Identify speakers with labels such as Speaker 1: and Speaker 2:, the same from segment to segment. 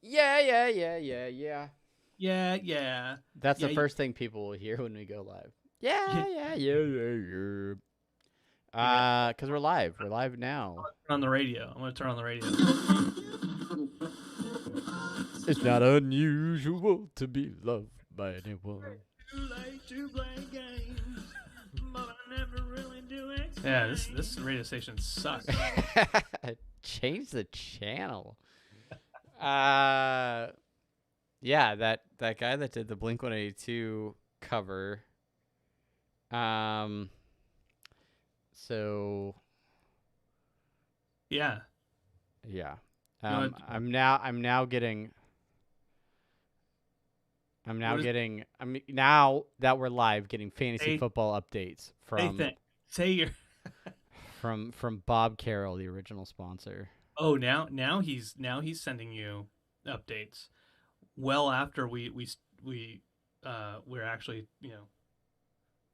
Speaker 1: Yeah, yeah, yeah, yeah, yeah.
Speaker 2: Yeah, yeah,
Speaker 1: That's the
Speaker 2: yeah,
Speaker 1: first thing people will hear when we go live.
Speaker 2: yeah,
Speaker 1: Yeah, yeah, yeah, yeah, yeah.
Speaker 2: yeah.
Speaker 1: Because we're live. We're live now.
Speaker 2: Turn on the radio. I'm gonna turn on the radio.
Speaker 1: It's not unusual to be loved by anyone.
Speaker 2: You like to play games, but I never really do it. Yeah, this radio station sucks.
Speaker 1: Change the channel. Uh, yeah, that guy that did the Blink 182 cover. Um, so
Speaker 2: Yeah.
Speaker 1: yeah.
Speaker 2: You know what?
Speaker 1: I'm now getting
Speaker 2: What is
Speaker 1: now that we're live getting fantasy
Speaker 2: say?
Speaker 1: football updates
Speaker 2: Say
Speaker 1: from
Speaker 2: thing. Say your.
Speaker 1: from Bob Carroll, the original sponsor.
Speaker 2: Oh, now he's sending you updates. Well, after we're actually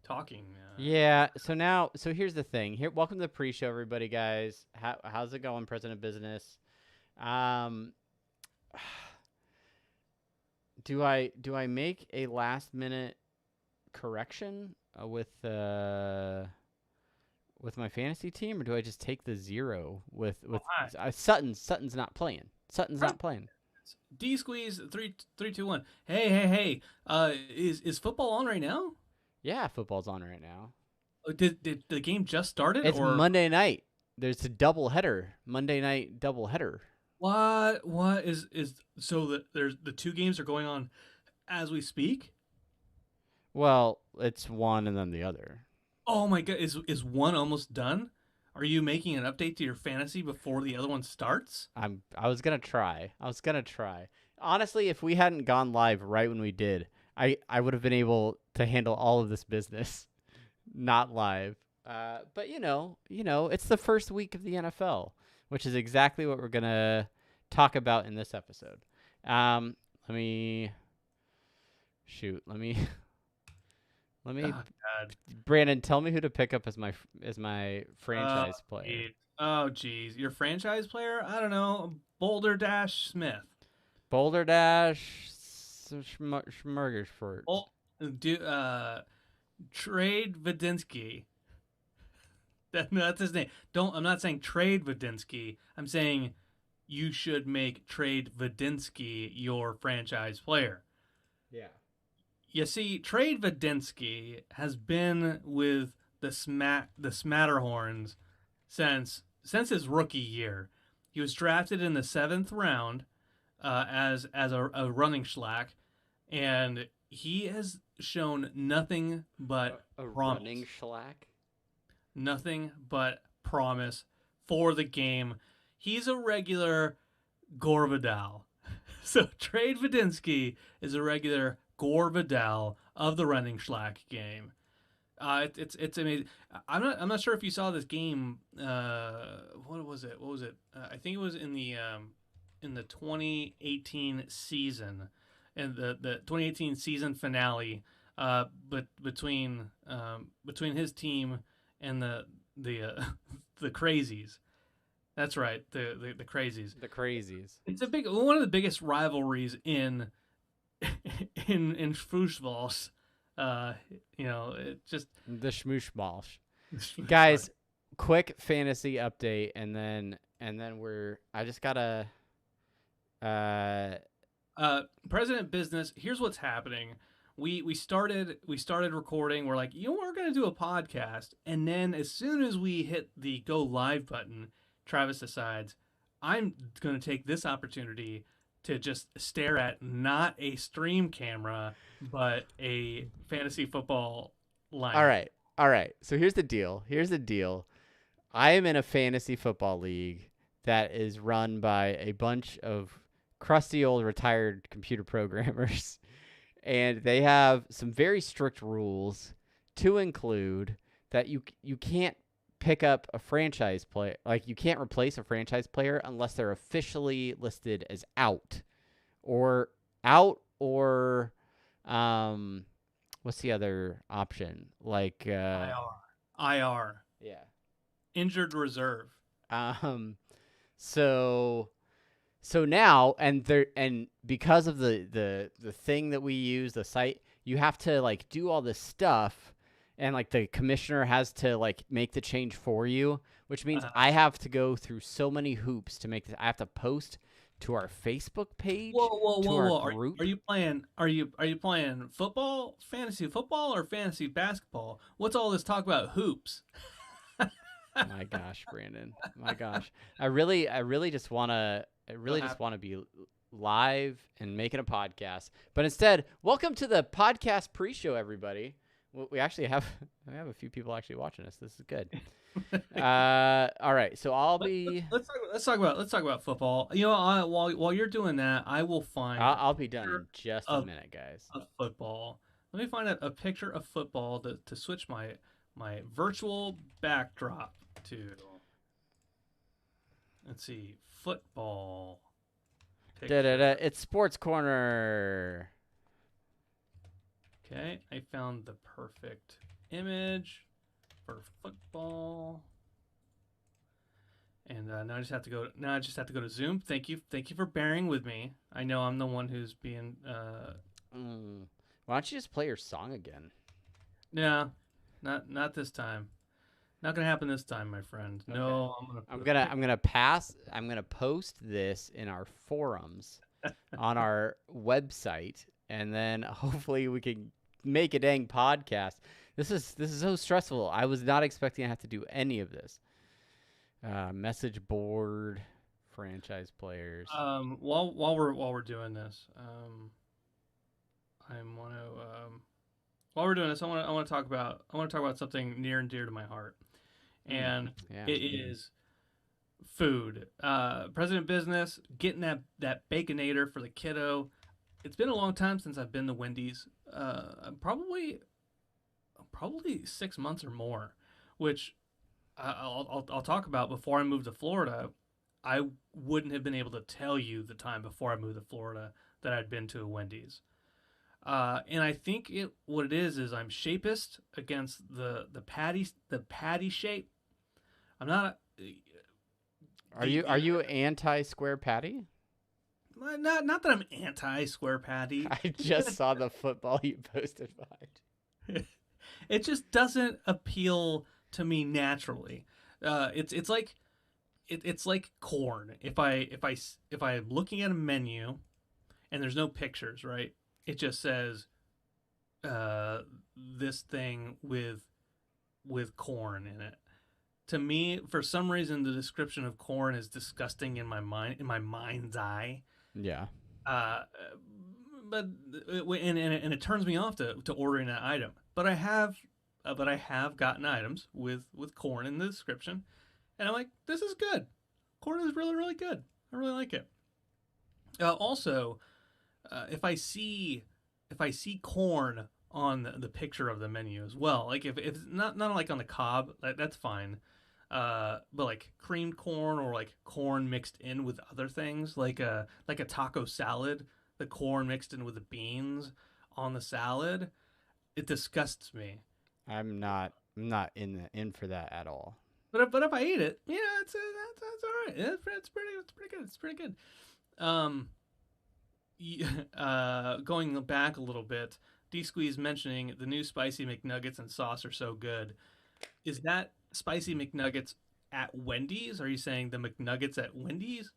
Speaker 2: talking.
Speaker 1: Yeah, so here's the thing. Here, welcome to the pre-show, everybody, guys. How's it going, President Business? Um, do I make a last minute correction with my fantasy team, or do I just take the zero with
Speaker 2: Hi.
Speaker 1: Sutton's not playing. Sutton's not playing.
Speaker 2: D squeeze 3 3 2 1. Hey. Is football on right now?
Speaker 1: Yeah, football's on right now.
Speaker 2: Did the game just started
Speaker 1: It's
Speaker 2: or
Speaker 1: Monday night. There's a double header. Monday night double header.
Speaker 2: what is so that there's the two games are going on as we speak?
Speaker 1: Well, it's one and then the other.
Speaker 2: Oh my god, is one almost done? Are you making an update to your fantasy before the other one starts?
Speaker 1: I was gonna try. Honestly, if we hadn't gone live right when we did, I would have been able to handle all of this business not live. But it's the first week of the NFL, which is exactly what we're gonna talk about in this episode. Let me shoot. Let me
Speaker 2: Oh god.
Speaker 1: Brandon, tell me who to pick up as my
Speaker 2: Oh
Speaker 1: franchise player.
Speaker 2: geez. Oh geez. Your franchise player? I don't know. Boulder Dash Smith.
Speaker 1: Boulder Dash Schmurgersford.
Speaker 2: Oh, do trade Vadinsky. That's his name. Don't. I'm not saying trade Vadinsky. I'm saying you should make trade Vadinsky your franchise player.
Speaker 1: Yeah.
Speaker 2: You see, trade Vadinsky has been with the Smatterhorns since his rookie year. He was drafted in the 7th round as a running schlack, and he has shown nothing but
Speaker 1: A
Speaker 2: promise.
Speaker 1: running schlack.
Speaker 2: Nothing but promise for the game. He's a regular Gore Vidal. So Trade Vadinsky is a regular Gore Vidal of the running schlack game. It's amazing. I'm not sure if you saw this game. What was it? I think it was in the 2018 season, and the 2018 season finale. But between his team and the the crazies. That's right, the crazies.
Speaker 1: The crazies.
Speaker 2: It's a big one of the biggest rivalries in football. Uh, it just
Speaker 1: The Schmooshmalsh. Guys, quick fantasy update, and then I just gotta
Speaker 2: President Business. Here's what's happening. We started recording. We're like, we're gonna do a podcast, and then as soon as we hit the go live button, Travis decides I'm gonna take this opportunity to just stare at not a stream camera but a fantasy football lineup.
Speaker 1: all right. So here's the deal. I am in a fantasy football league that is run by a bunch of crusty old retired computer programmers. And they have some very strict rules, to include that you can't pick up a franchise player, like you can't replace a franchise player unless they're officially listed as or or what's the other option? Like
Speaker 2: IR,
Speaker 1: yeah.
Speaker 2: injured reserve.
Speaker 1: Um so So now, and because of the thing that we use, the site, you have to like do all this stuff, and like the commissioner has to like make the change for you, which means
Speaker 2: Uh,
Speaker 1: I have to go through so many hoops to make this. I have to post to our Facebook
Speaker 2: whoa,
Speaker 1: page,
Speaker 2: whoa,
Speaker 1: to
Speaker 2: whoa,
Speaker 1: our
Speaker 2: whoa!
Speaker 1: group.
Speaker 2: Are you playing? Are you playing football, fantasy football, or fantasy basketball? What's all this talk about hoops?
Speaker 1: My gosh, Brandon. My gosh. I
Speaker 2: So
Speaker 1: really just
Speaker 2: happy.
Speaker 1: want to be live and making a podcast. But instead, welcome to the podcast pre-show, everybody. We actually have we have a few people actually watching us. This is good. All right. So I'll be
Speaker 2: Let's talk about football. You know, while you're doing that, I will find
Speaker 1: I'll be done
Speaker 2: picture
Speaker 1: in just a
Speaker 2: of
Speaker 1: minute, guys.
Speaker 2: football. Let me find a picture of football to switch my virtual backdrop to. Let's see, football
Speaker 1: Da da da.
Speaker 2: picture.
Speaker 1: It's Sports Corner.
Speaker 2: Okay, I found the perfect image for football. And now I just have to go. Now I just have to go to Zoom. Thank you for bearing with me. I know I'm the one who's being.
Speaker 1: Why don't you just play your song again?
Speaker 2: Yeah, not this time. Not gonna happen this time, my friend.
Speaker 1: Okay.
Speaker 2: No, I'm gonna put a pic-
Speaker 1: I'm gonna post this in our forums on our website, and then hopefully we can make a dang podcast. This is so stressful. I was not expecting to have to do any of this. Message board, franchise players.
Speaker 2: while we're doing this, I want to while we're doing this, I want to talk about something near and dear to my heart, and
Speaker 1: Yeah.
Speaker 2: it is food. President Business getting that baconator for the kiddo. It's been a long time since I've been to Wendy's. Probably 6 months or more, which I'll talk about. Before I moved to Florida, I wouldn't have been able to tell you the time before I moved to Florida that I'd been to a Wendy's. And I think what it is I'm shapist against the patty shape. I'm not
Speaker 1: Are you anti square patty?
Speaker 2: not that I'm anti square patty.
Speaker 1: I just saw the football you posted behind.
Speaker 2: It just doesn't appeal to me naturally. It's like it's like corn. If I'm looking at a menu and there's no pictures, right? It just says this thing with corn in it. To me, for some reason, the description of corn is disgusting in my mind's eye.
Speaker 1: Yeah.
Speaker 2: Uh, but and it turns me off to ordering that item. But I have gotten items with corn in the description, and I'm like, this is good. Corn is really really good. I really like it. Also, if I see corn on the picture of the menu as well, like if it's not like on the cob, that's fine. But like creamed corn or like corn mixed in with other things, like a taco salad, the corn mixed in with the beans on the salad, it disgusts me.
Speaker 1: I'm not in for that at all.
Speaker 2: But if I eat it, yeah, that's all right. It's pretty good. It's pretty good. Um, going back a little bit, D Squeeze mentioning the new spicy McNuggets and sauce are so good. Is that spicy McNuggets at Wendy's? Are you saying the McNuggets at Wendy's,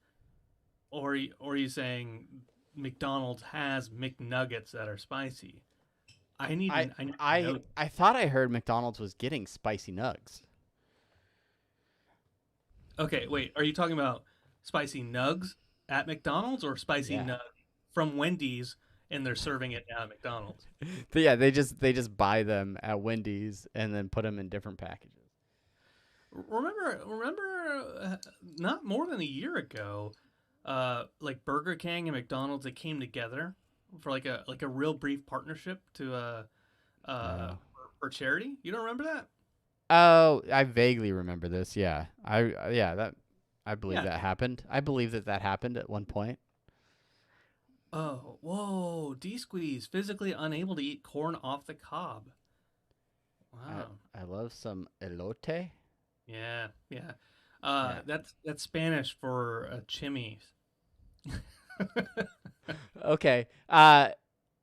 Speaker 2: or are you saying McDonald's has McNuggets that are spicy? I need to know.
Speaker 1: I thought I heard McDonald's was getting spicy nugs.
Speaker 2: Okay, wait. Are you talking about spicy nugs at McDonald's or spicy
Speaker 1: Yeah.
Speaker 2: nug from Wendy's and they're serving it now at McDonald's?
Speaker 1: But yeah, they just buy them at Wendy's and then put them in different packages.
Speaker 2: Remember, not more than a year ago, like Burger King and McDonald's, they came together for like a real brief partnership to
Speaker 1: No.
Speaker 2: for charity. You don't remember that?
Speaker 1: Oh, I vaguely remember this. Yeah. I believe
Speaker 2: Yeah.
Speaker 1: that happened. I believe that happened at one point.
Speaker 2: Oh, whoa! D Squeeze physically unable to eat corn off the cob. Wow.
Speaker 1: I love some elote.
Speaker 2: Yeah, yeah.
Speaker 1: Yeah.
Speaker 2: That's Spanish for chimney.
Speaker 1: Okay.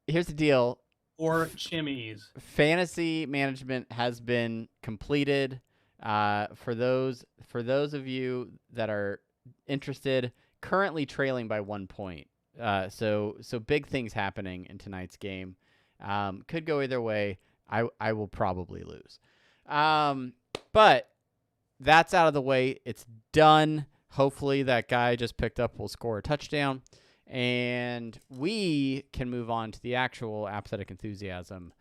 Speaker 1: Here's the deal.
Speaker 2: Or chimneys.
Speaker 1: Fantasy management has been completed. For those of you that are interested, currently trailing by 1 point. So big things happening in tonight's game. Could go either way. I will probably lose. But that's out of the way. It's done. Hopefully that guy just picked up will score a touchdown. And we can move on to the actual apathetic enthusiasm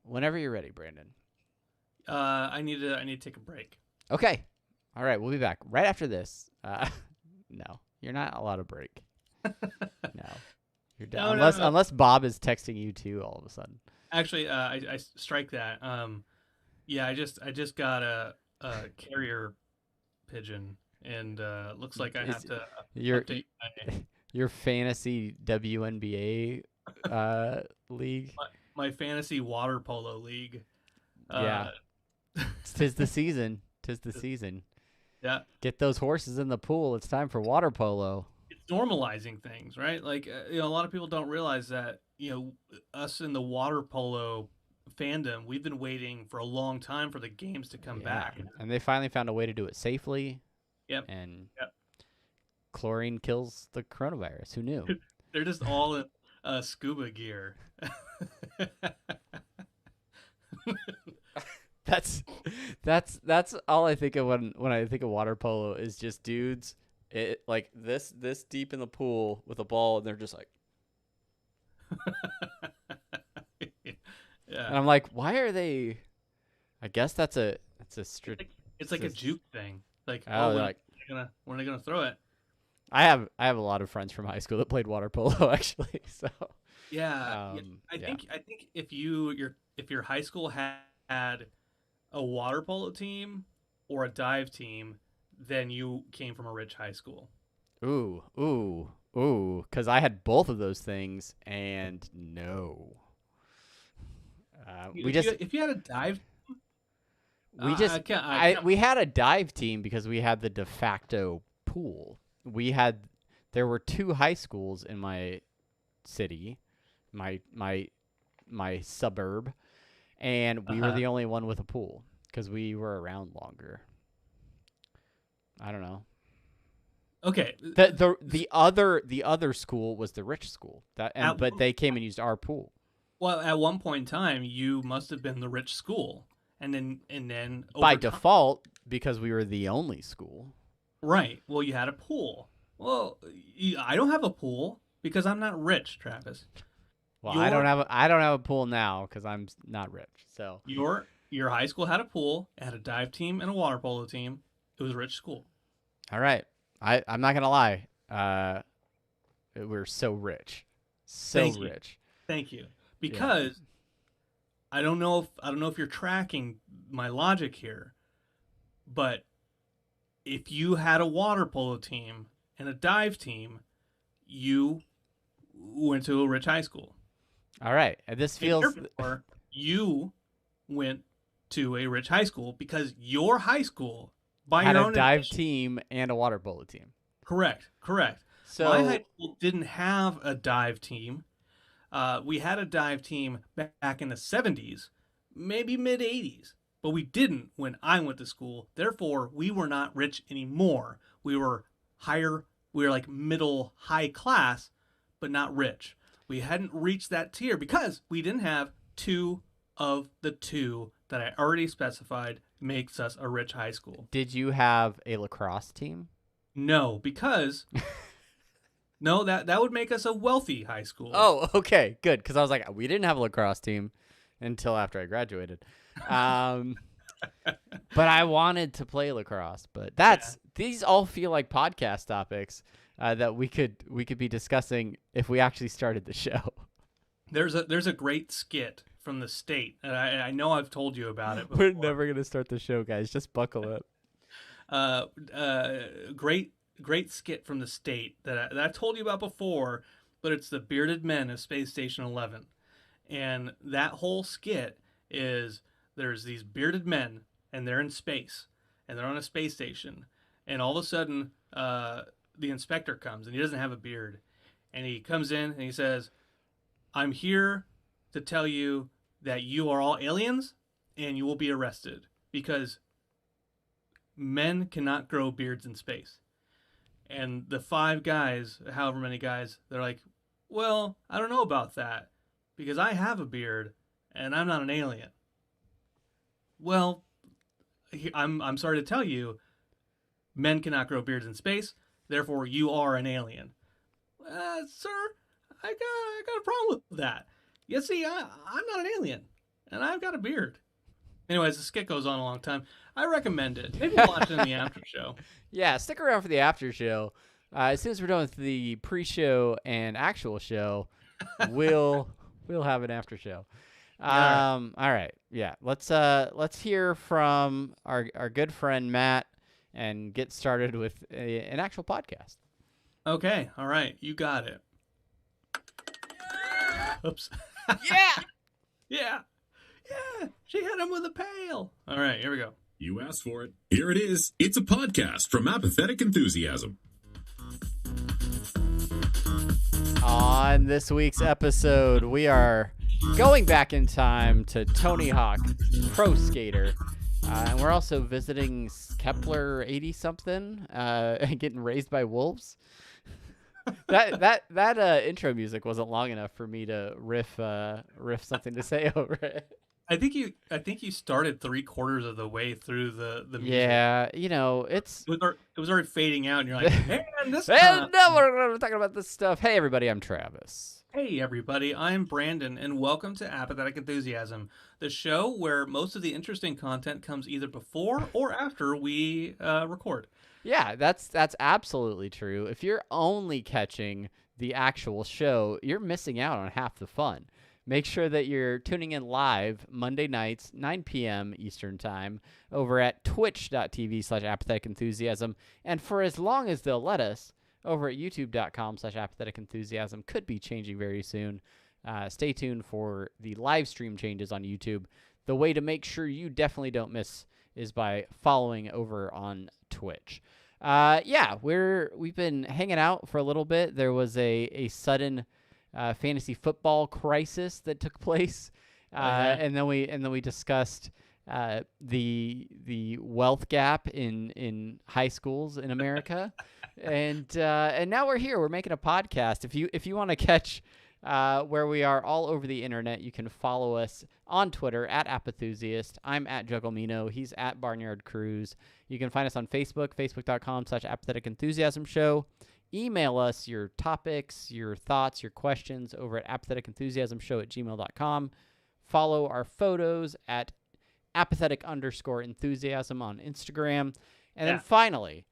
Speaker 1: whenever you're ready, Brandon.
Speaker 2: I need to take a break.
Speaker 1: Okay. All right. We'll be back right after this. No, you're not allowed a break. No, you're done.
Speaker 2: No.
Speaker 1: Unless Bob is texting you too all of a sudden.
Speaker 2: Actually, I strike that. Yeah, I just got a carrier pigeon, and looks like I have to update
Speaker 1: your fantasy WNBA league.
Speaker 2: My fantasy water polo league.
Speaker 1: Yeah, tis the season. Tis the season.
Speaker 2: Yeah,
Speaker 1: get those horses in the pool. It's time for water polo.
Speaker 2: It's normalizing things, right? Like a lot of people don't realize that us in the water polo fandom, we've been waiting for a long time for the games to come back,
Speaker 1: and they finally found a way to do it safely.
Speaker 2: Yep.
Speaker 1: And chlorine kills the coronavirus. Who knew?
Speaker 2: They're just all in scuba gear.
Speaker 1: That's all I think of when I think of water polo is just dudes like this deep in the pool with a ball, and they're just like
Speaker 2: yeah.
Speaker 1: And I'm like, why are they? I guess it's a
Speaker 2: juke thing. Like, when are they gonna throw it?
Speaker 1: I have a lot of friends from high school that played water polo actually. So
Speaker 2: yeah, I think if your high school had a water polo team or a dive team, then you came from a rich high school.
Speaker 1: Ooh, because I had both of those things, and no.
Speaker 2: If you had a dive team,
Speaker 1: we had a dive team because we had the de facto pool. There were 2 high schools in my city, my suburb, and we were the only one with a pool because we were around longer. I don't know.
Speaker 2: Okay.
Speaker 1: The other school was the rich school. But they came and used our pool.
Speaker 2: Well, at one point in time, you must have been the rich school, and then
Speaker 1: by default, because we were the only school.
Speaker 2: Right. Well, you had a pool. Well, I don't have a pool because I'm not rich, Travis.
Speaker 1: Well, I don't have a pool now because I'm not rich. So
Speaker 2: your high school had a pool, it had a dive team and a water polo team. It was a rich school.
Speaker 1: All right. I'm not gonna lie. We're so rich, rich.
Speaker 2: Thank you. Because I don't know if you're tracking my logic here, but if you had a water polo team and a dive team, you went to a rich high school.
Speaker 1: All right. And this feels...
Speaker 2: you went to a rich high school because your high school, by
Speaker 1: had
Speaker 2: your own
Speaker 1: a dive team and a water polo team.
Speaker 2: Correct. So my high school didn't have a dive team. We had a dive team back in the 70s, maybe mid-80s, but we didn't when I went to school. Therefore, we were not rich anymore. We were higher. We were like middle high class, but not rich. We hadn't reached that tier because we didn't have 2 of the 2 that I already specified makes us a rich high school.
Speaker 1: Did you have a lacrosse team?
Speaker 2: No, because no, that would make us a wealthy high school.
Speaker 1: Oh, okay, good. Because I was like, we didn't have a lacrosse team until after I graduated. But I wanted to play lacrosse. But these all feel like podcast topics that we could be discussing if we actually started the show.
Speaker 2: There's a great skit from the state, and I know I've told you about it before.
Speaker 1: We're never gonna start the show, guys. Just buckle up.
Speaker 2: Great skit from the state that I told you about before, but it's the Bearded Men of Space Station 11, and that whole skit is there's these bearded men and they're in space and they're on a space station, and all of a sudden the inspector comes, and he doesn't have a beard. And he comes in and he says, "I'm here to tell you that you are all aliens and you will be arrested because men cannot grow beards in space." And the 5 guys, however many guys, they're like, "Well, I don't know about that because I have a beard and I'm not an alien." Well, I'm sorry to tell you, men cannot grow beards in space, therefore you are an alien. Sir, I got a problem with that. You see, I'm not an alien, and I've got a beard. Anyways, the skit goes on a long time. I recommend it. Maybe watch it in the after show.
Speaker 1: Yeah, stick around for the after show. As soon as we're done with the pre-show and actual show, we'll have an after show. All right. Yeah. Let's hear from our good friend Matt and get started with an actual podcast.
Speaker 2: Okay. All right. You got it. Oops.
Speaker 1: Yeah.
Speaker 2: Yeah. She hit him with a pail. All right. Here we go.
Speaker 3: You asked for it. Here it is. It's a podcast from Apathetic Enthusiasm.
Speaker 1: On this week's episode, we are going back in time to Tony Hawk Pro Skater. And we're also visiting Kepler 80-something and getting raised by wolves. That intro music wasn't long enough for me to riff something to say over it.
Speaker 2: I think you started 3/4 of the way through the music.
Speaker 1: Yeah, it
Speaker 2: was already fading out, and you're like, "Man, this."
Speaker 1: And now we're talking about this stuff. Hey, everybody, I'm Travis.
Speaker 2: Hey, everybody, I'm Brandon, and welcome to Apathetic Enthusiasm, the show where most of the interesting content comes either before or after we record.
Speaker 1: Yeah, that's absolutely true. If you're only catching the actual show, you're missing out on half the fun. Make sure that you're tuning in live Monday nights, 9 p.m. Eastern Time, over at twitch.tv/apatheticenthusiasm. And for as long as they'll let us, over at youtube.com/apatheticenthusiasm. Could be changing very soon. Stay tuned for the live stream changes on YouTube. The way to make sure you definitely don't miss is by following over on Twitch. We've been hanging out for a little bit. There was a sudden fantasy football crisis that took place, and then we discussed the wealth gap in high schools in America, and now we're here. We're making a podcast. If you want to catch where we are all over the internet, you can follow us on Twitter at Apathusiast. I'm at Jugglemino. He's at Barnyard Cruise. You can find us on Facebook, facebook.com/Apathetic Enthusiasm Show. Email us your topics, your thoughts, your questions over at apatheticenthusiasmshow@gmail.com. Follow our photos at apathetic_enthusiasm on Instagram. And then finally,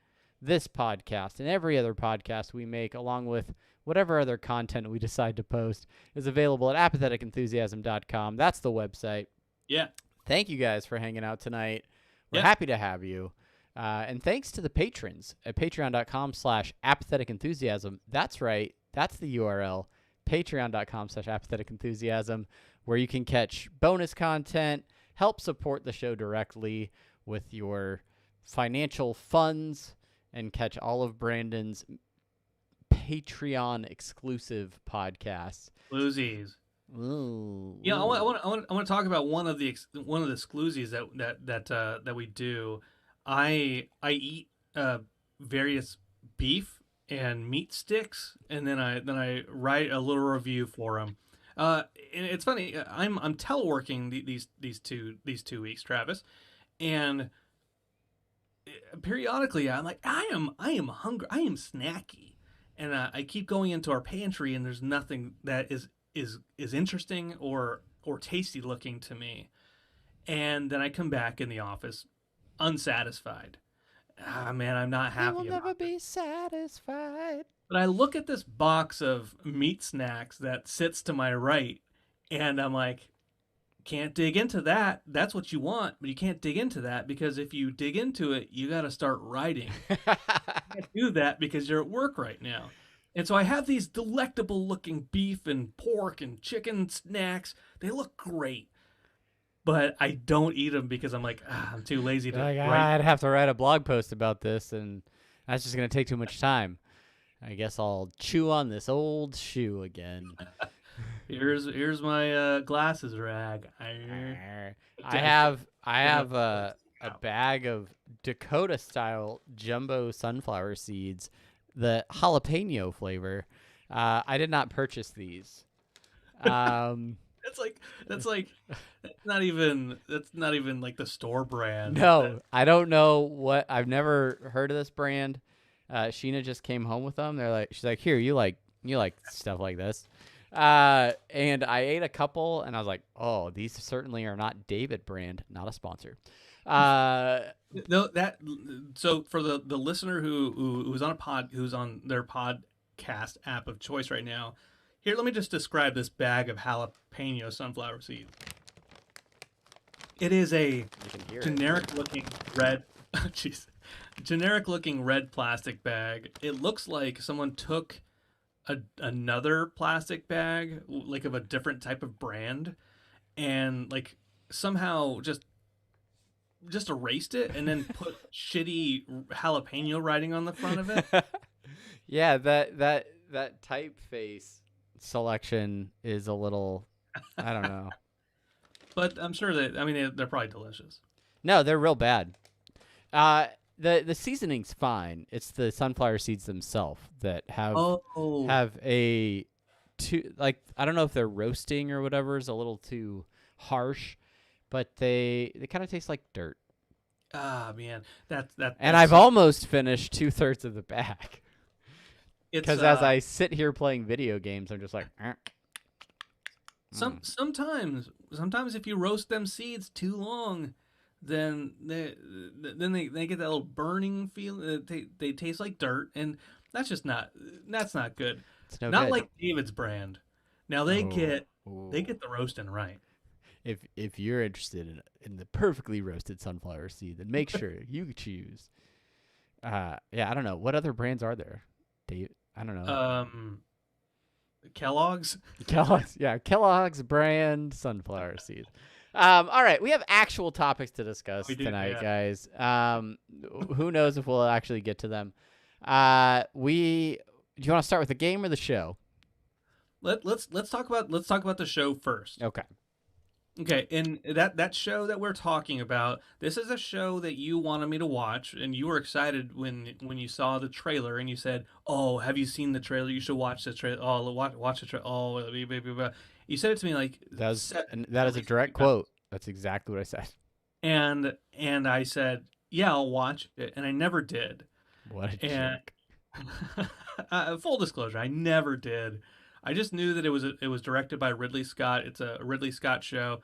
Speaker 1: this podcast and every other podcast we make, along with whatever other content we decide to post, is available at apatheticenthusiasm.com. That's the website.
Speaker 2: Yeah.
Speaker 1: Thank you guys for hanging out tonight. We're happy to have you. And thanks to the patrons at patreon.com/apatheticenthusiasm. That's right. That's the URL, patreon.com/apatheticenthusiasm, where you can catch bonus content, help support the show directly with your financial funds, and catch all of Brandon's Patreon exclusive podcasts.
Speaker 2: Exclusives.
Speaker 1: Ooh.
Speaker 2: Yeah, I want to talk about one of the exclusives that we do. I eat various beef and meat sticks, and then I write a little review for them. And it's funny. I'm teleworking these 2 weeks, Travis, and periodically I'm like, I am hungry, I am snacky, and I keep going into our pantry, and there's nothing that is interesting or tasty looking to me, and then I come back in the office unsatisfied. Man, I'm not happy.
Speaker 1: You will never be satisfied.
Speaker 2: But I look at this box of meat snacks that sits to my right, and I'm like, can't dig into that. That's what you want, but you can't dig into that, because if you dig into it, you got to start writing. You can't do that because you're at work right now. And so I have these delectable looking beef and pork and chicken snacks. They look great. But I don't eat them because I'm like, I'm too lazy to write.
Speaker 1: I'd have to write a blog post about this, and that's just going to take too much time. I guess I'll chew on this old shoe again.
Speaker 2: Here's my glasses rag.
Speaker 1: I have a bag of Dakota style jumbo sunflower seeds, the jalapeno flavor. I did not purchase these.
Speaker 2: That's not even like the store brand.
Speaker 1: No, I don't know what. I've never heard of this brand. Sheena just came home with them. She's like, here, you like stuff like this. And I ate a couple, and I was like, oh, these certainly are not David brand, not a sponsor.
Speaker 2: No, so for the listener who's on their podcast app of choice right now, here, let me just describe this bag of jalapeno sunflower seeds. It is a generic-looking red, generic-looking red plastic bag. It looks like someone took another plastic bag, like of a different type of brand, and like somehow just erased it and then put shitty jalapeno writing on the front of it.
Speaker 1: Yeah, that typeface selection is a little, I don't know.
Speaker 2: But I'm sure they're probably delicious.
Speaker 1: No, they're real bad. The seasoning's fine. It's the sunflower seeds themselves that have a too, like, I don't know if their roasting or whatever is a little too harsh, but they kind of taste like dirt.
Speaker 2: Ah, man, that's
Speaker 1: and I've almost finished 2/3 of the bag. Because as I sit here playing video games, I'm just like,
Speaker 2: sometimes if you roast them seeds too long, then they get that little burning feeling. They taste like dirt, and that's not good.
Speaker 1: It's no
Speaker 2: not
Speaker 1: good.
Speaker 2: like David's brand. Now they get the roasting right.
Speaker 1: If you're interested in the perfectly roasted sunflower seed, then make sure you choose. Yeah, I don't know. What other brands are there? Dave, I don't know.
Speaker 2: Kellogg's.
Speaker 1: Yeah, Kellogg's brand sunflower seeds. All right, we have actual topics to discuss tonight, guys. Who knows if we'll actually get to them. Do you want to start with the game or the show?
Speaker 2: Let's talk about the show first. Okay, and that show that we're talking about, this is a show that you wanted me to watch, and you were excited when you saw the trailer, and you said, "Oh, have you seen the trailer? You should watch the trailer. Oh, watch the trailer. Oh, blah, blah, blah, blah." You said it to me like
Speaker 1: that is a direct quote. That's exactly what I said.
Speaker 2: And I said, "Yeah, I'll watch it," and I never did.
Speaker 1: What a jerk.
Speaker 2: Full disclosure, I never did. I just knew that it was directed by Ridley Scott. It's a Ridley Scott show,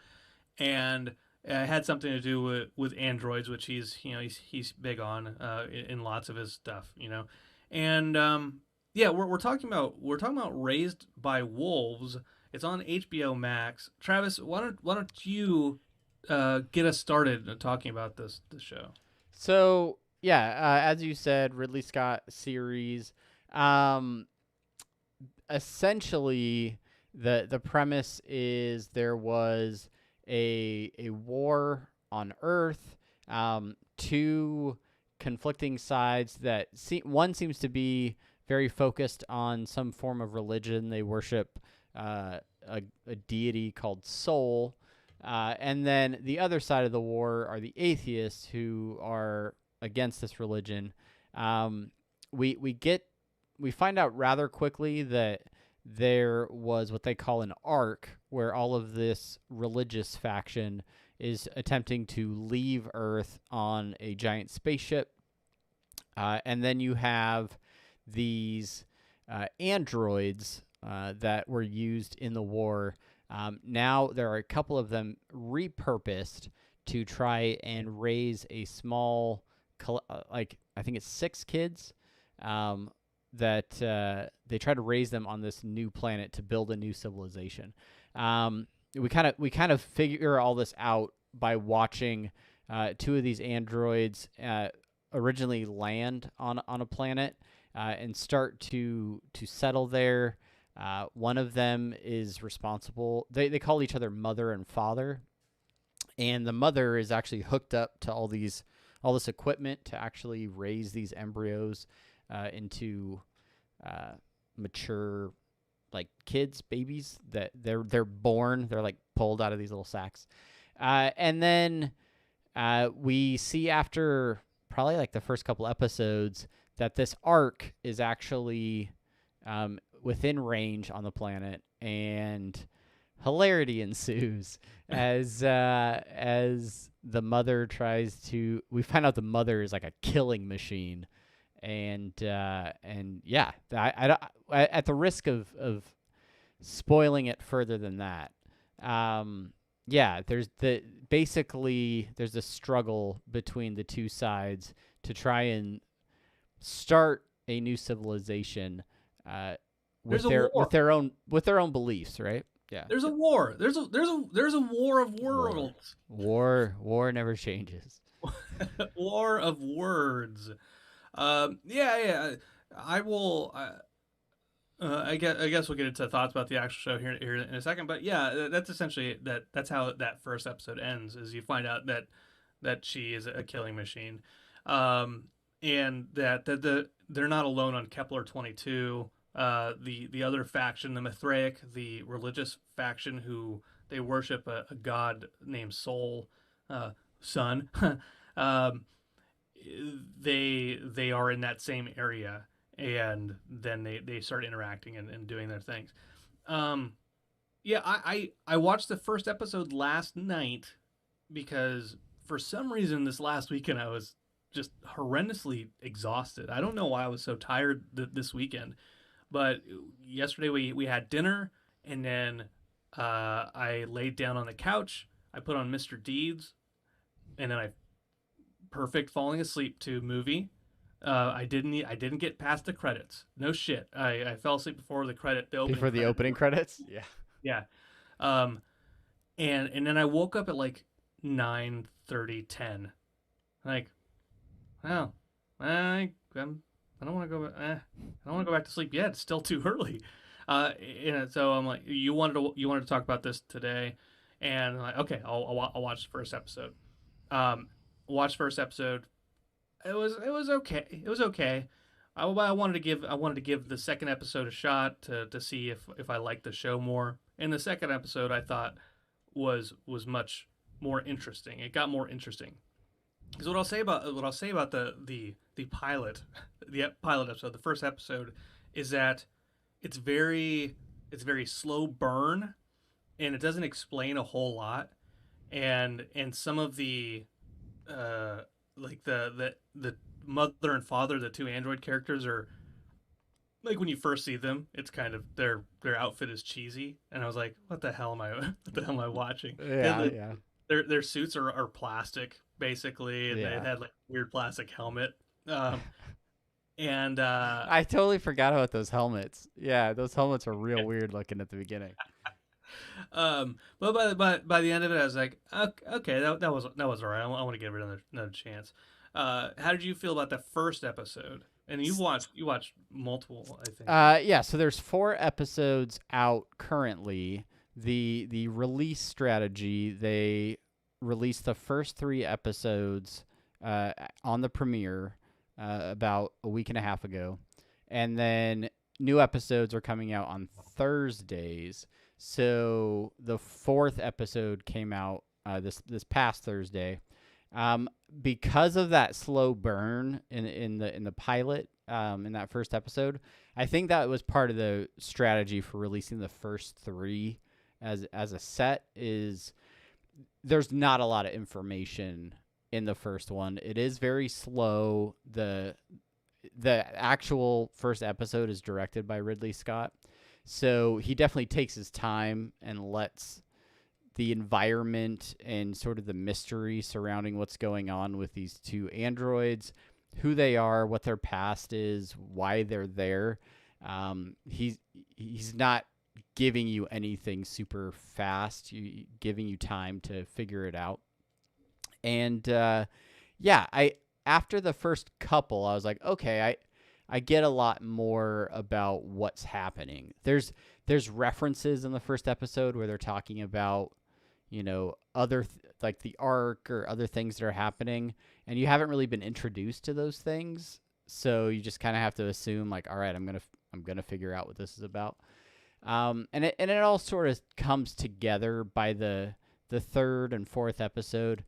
Speaker 2: and it had something to do with androids, which he's big on in lots of his stuff, And yeah, we're talking about Raised by Wolves. It's on HBO Max. Travis, why don't you get us started talking about this show?
Speaker 1: So yeah, as you said, Ridley Scott series. Essentially, the premise is there was a war on Earth, two conflicting sides that one seems to be very focused on some form of religion. They worship a deity called Sol, and then the other side of the war are the atheists who are against this religion. We find out rather quickly that there was what they call an arc where all of this religious faction is attempting to leave Earth on a giant spaceship. And then you have these androids that were used in the war. Now there are a couple of them repurposed to try and raise a small, I think it's 6 kids, that they try to raise them on this new planet to build a new civilization. We kind of figure all this out by watching 2 of these androids originally land on a planet and start to settle there. One of them is responsible. They call each other mother and father, and the mother is actually hooked up to all this equipment to actually raise these embryos into mature, like kids, babies that they're born. They're like pulled out of these little sacks, and then we see after probably like the first couple episodes that this ark is actually within range on the planet, and hilarity ensues as the mother tries to. We find out the mother is like a killing machine, and yeah, I at the risk of spoiling it further than that. Yeah, there's a struggle between the two sides to try and start a new civilization with their own beliefs, right? Yeah.
Speaker 2: There's a war. There's a war of worlds.
Speaker 1: War never changes.
Speaker 2: War of words. Yeah. I will. I guess we'll get into thoughts about the actual show here in a second. But yeah, that's essentially that's how that first episode ends. Is you find out that she is a killing machine, and that they're not alone on Kepler 22. The other faction, the Mithraic, the religious faction, who they worship a god named Sol, Sun. They are in that same area, and then they start interacting and doing their things. Yeah, I watched the first episode last night because for some reason this last weekend I was just horrendously exhausted. I don't know why I was so tired this weekend. But yesterday we had dinner, and then I laid down on the couch. I put on Mr. Deeds, and then perfect falling asleep to movie. I didn't get past the credits. No shit. I fell asleep before the opening
Speaker 1: credits. Yeah.
Speaker 2: Yeah. And then I woke up at like 9:30, 10. Like, oh, I don't want to go. I don't want to go back to sleep yet. It's still too early. And so I'm like, you wanted to talk about this today, and I'm like, okay, I'll watch the first episode. Watch first episode. It was okay. It was okay. I wanted to give the second episode a shot to see if I liked the show more. And the second episode I thought was much more interesting. It got more interesting. Because what I'll say about the pilot, the pilot episode, the first episode, is that it's very slow burn, and it doesn't explain a whole lot, and some of the like the mother and father, the two android characters, are like, when you first see them, it's kind of their outfit is cheesy, and I was like, what the hell am I watching?
Speaker 1: Yeah.
Speaker 2: Their suits are plastic, basically, and
Speaker 1: Yeah.
Speaker 2: they had like weird plastic helmet. And
Speaker 1: I totally forgot about those helmets. Yeah, those helmets are real weird looking at the beginning.
Speaker 2: But by the end of it, I was like, okay, that was all right. I want to give it another chance. How did you feel about the first episode? And you watched multiple, I think.
Speaker 1: Yeah. So there's 4 episodes out currently. The release strategy, they released the first 3 episodes on the premiere about a week and a half ago, and then new episodes are coming out on Thursdays. So the 4th episode came out this past Thursday. Because of that slow burn in the pilot, in that first episode, I think that was part of the strategy for releasing the first 3 as a set. Is there's not a lot of information in the first one. It is very slow. The actual first episode is directed by Ridley Scott, so he definitely takes his time and lets the environment and sort of the mystery surrounding what's going on with these 2 androids, who they are, what their past is, why they're there. He's not giving you anything super fast, giving you time to figure it out. And yeah, after the first couple, I was like, okay, I get a lot more about what's happening. There's references in the first episode where they're talking about, other like the arc or other things that are happening, and you haven't really been introduced to those things, so you just kind of have to assume like, all right, I'm I'm gonna figure out what this is about. And it all sort of comes together by the third and fourth episode.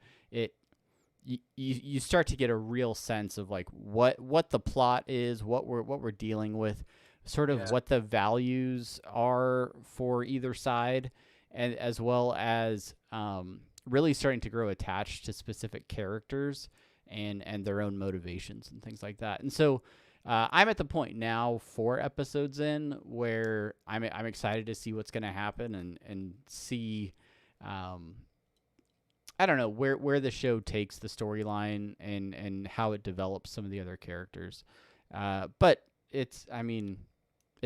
Speaker 1: You start to get a real sense of like what the plot is, what we're dealing with, sort of what the values are for either side, and as well as really starting to grow attached to specific characters and their own motivations and things like that. And so I'm at the point now, 4 episodes in, where I'm excited to see what's going to happen and see, I don't know, where the show takes the storyline and how it develops some of the other characters. But it's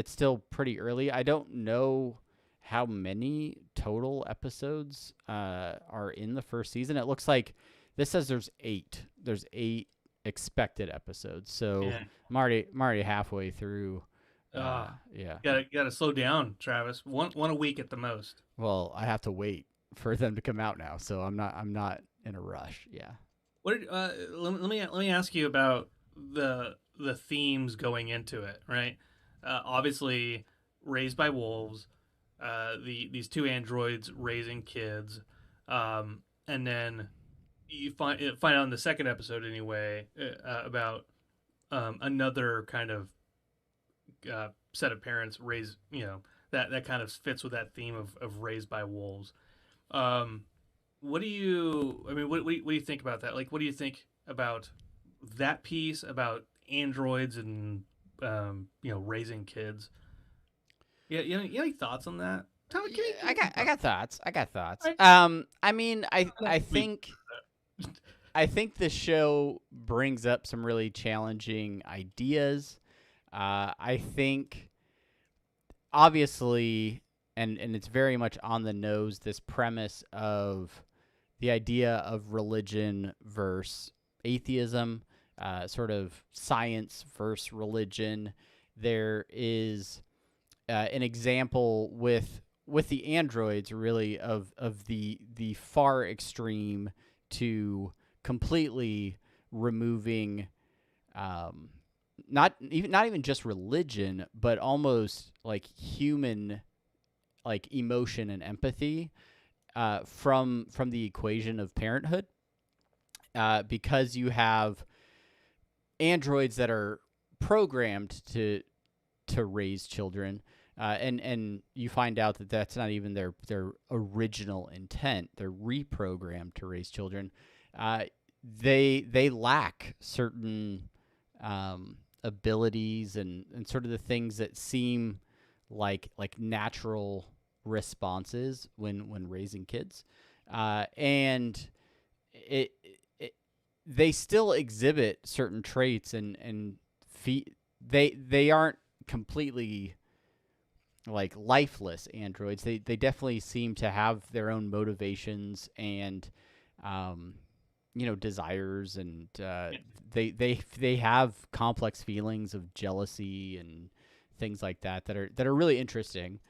Speaker 1: still pretty early. I don't know how many total episodes are in the first season. It looks like this says there's 8. There's 8 expected episodes. So I'm already halfway through. Yeah.
Speaker 2: Gotta slow down, Travis. One a week at the most.
Speaker 1: Well, I have to wait for them to come out now, so I'm not in a rush. Yeah.
Speaker 2: Let me ask you about the themes going into it, right? Obviously, raised by wolves. These 2 androids raising kids, and then you find out in the second episode anyway about another kind of set of parents raised, that kind of fits with that theme of raised by wolves. What do you think about that? Like, what do you think about that piece about androids and raising kids? Yeah, you have any thoughts on that?
Speaker 1: I got thoughts.
Speaker 2: Right.
Speaker 1: I think the show brings up some really challenging ideas. I think, obviously, and it's very much on the nose, this premise of the idea of religion versus atheism, sort of science versus religion. There is an example with the androids, really, of the far extreme to completely removing not even just religion, but almost like human like emotion and empathy from the equation of parenthood, because you have androids that are programmed to raise children. And you find out that that's not even their original intent. They're reprogrammed to raise children. They lack certain abilities and sort of the things that seem like natural responses when raising kids. And they still exhibit certain traits and they aren't completely like lifeless androids. They definitely seem to have their own motivations and desires, and they have complex feelings of jealousy and things like that are really interesting.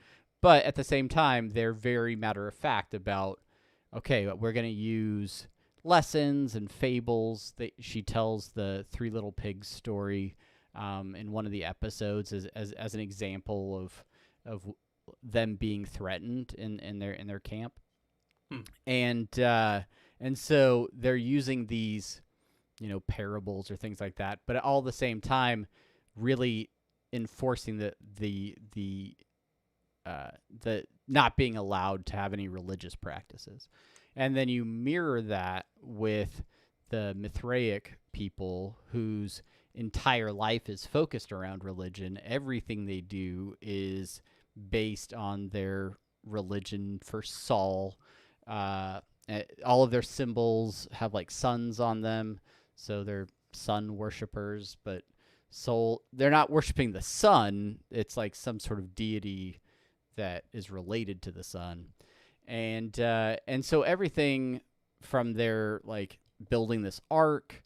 Speaker 1: But at the same time, they're very matter of fact about, okay, we're going to use lessons and fables. She tells the Three Little Pigs story in one of the episodes as an example of them being threatened in their camp. And so they're using these, parables or things like that, but all at the same time, really enforcing the not being allowed to have any religious practices. And then you mirror that with the Mithraic people whose entire life is focused around religion. Everything they do is based on their religion for Sol. All of their symbols have like suns on them, so they're sun worshippers. But Sol, they're not worshiping the sun. It's like some sort of deity that is related to the sun. And so everything from their like building this ark,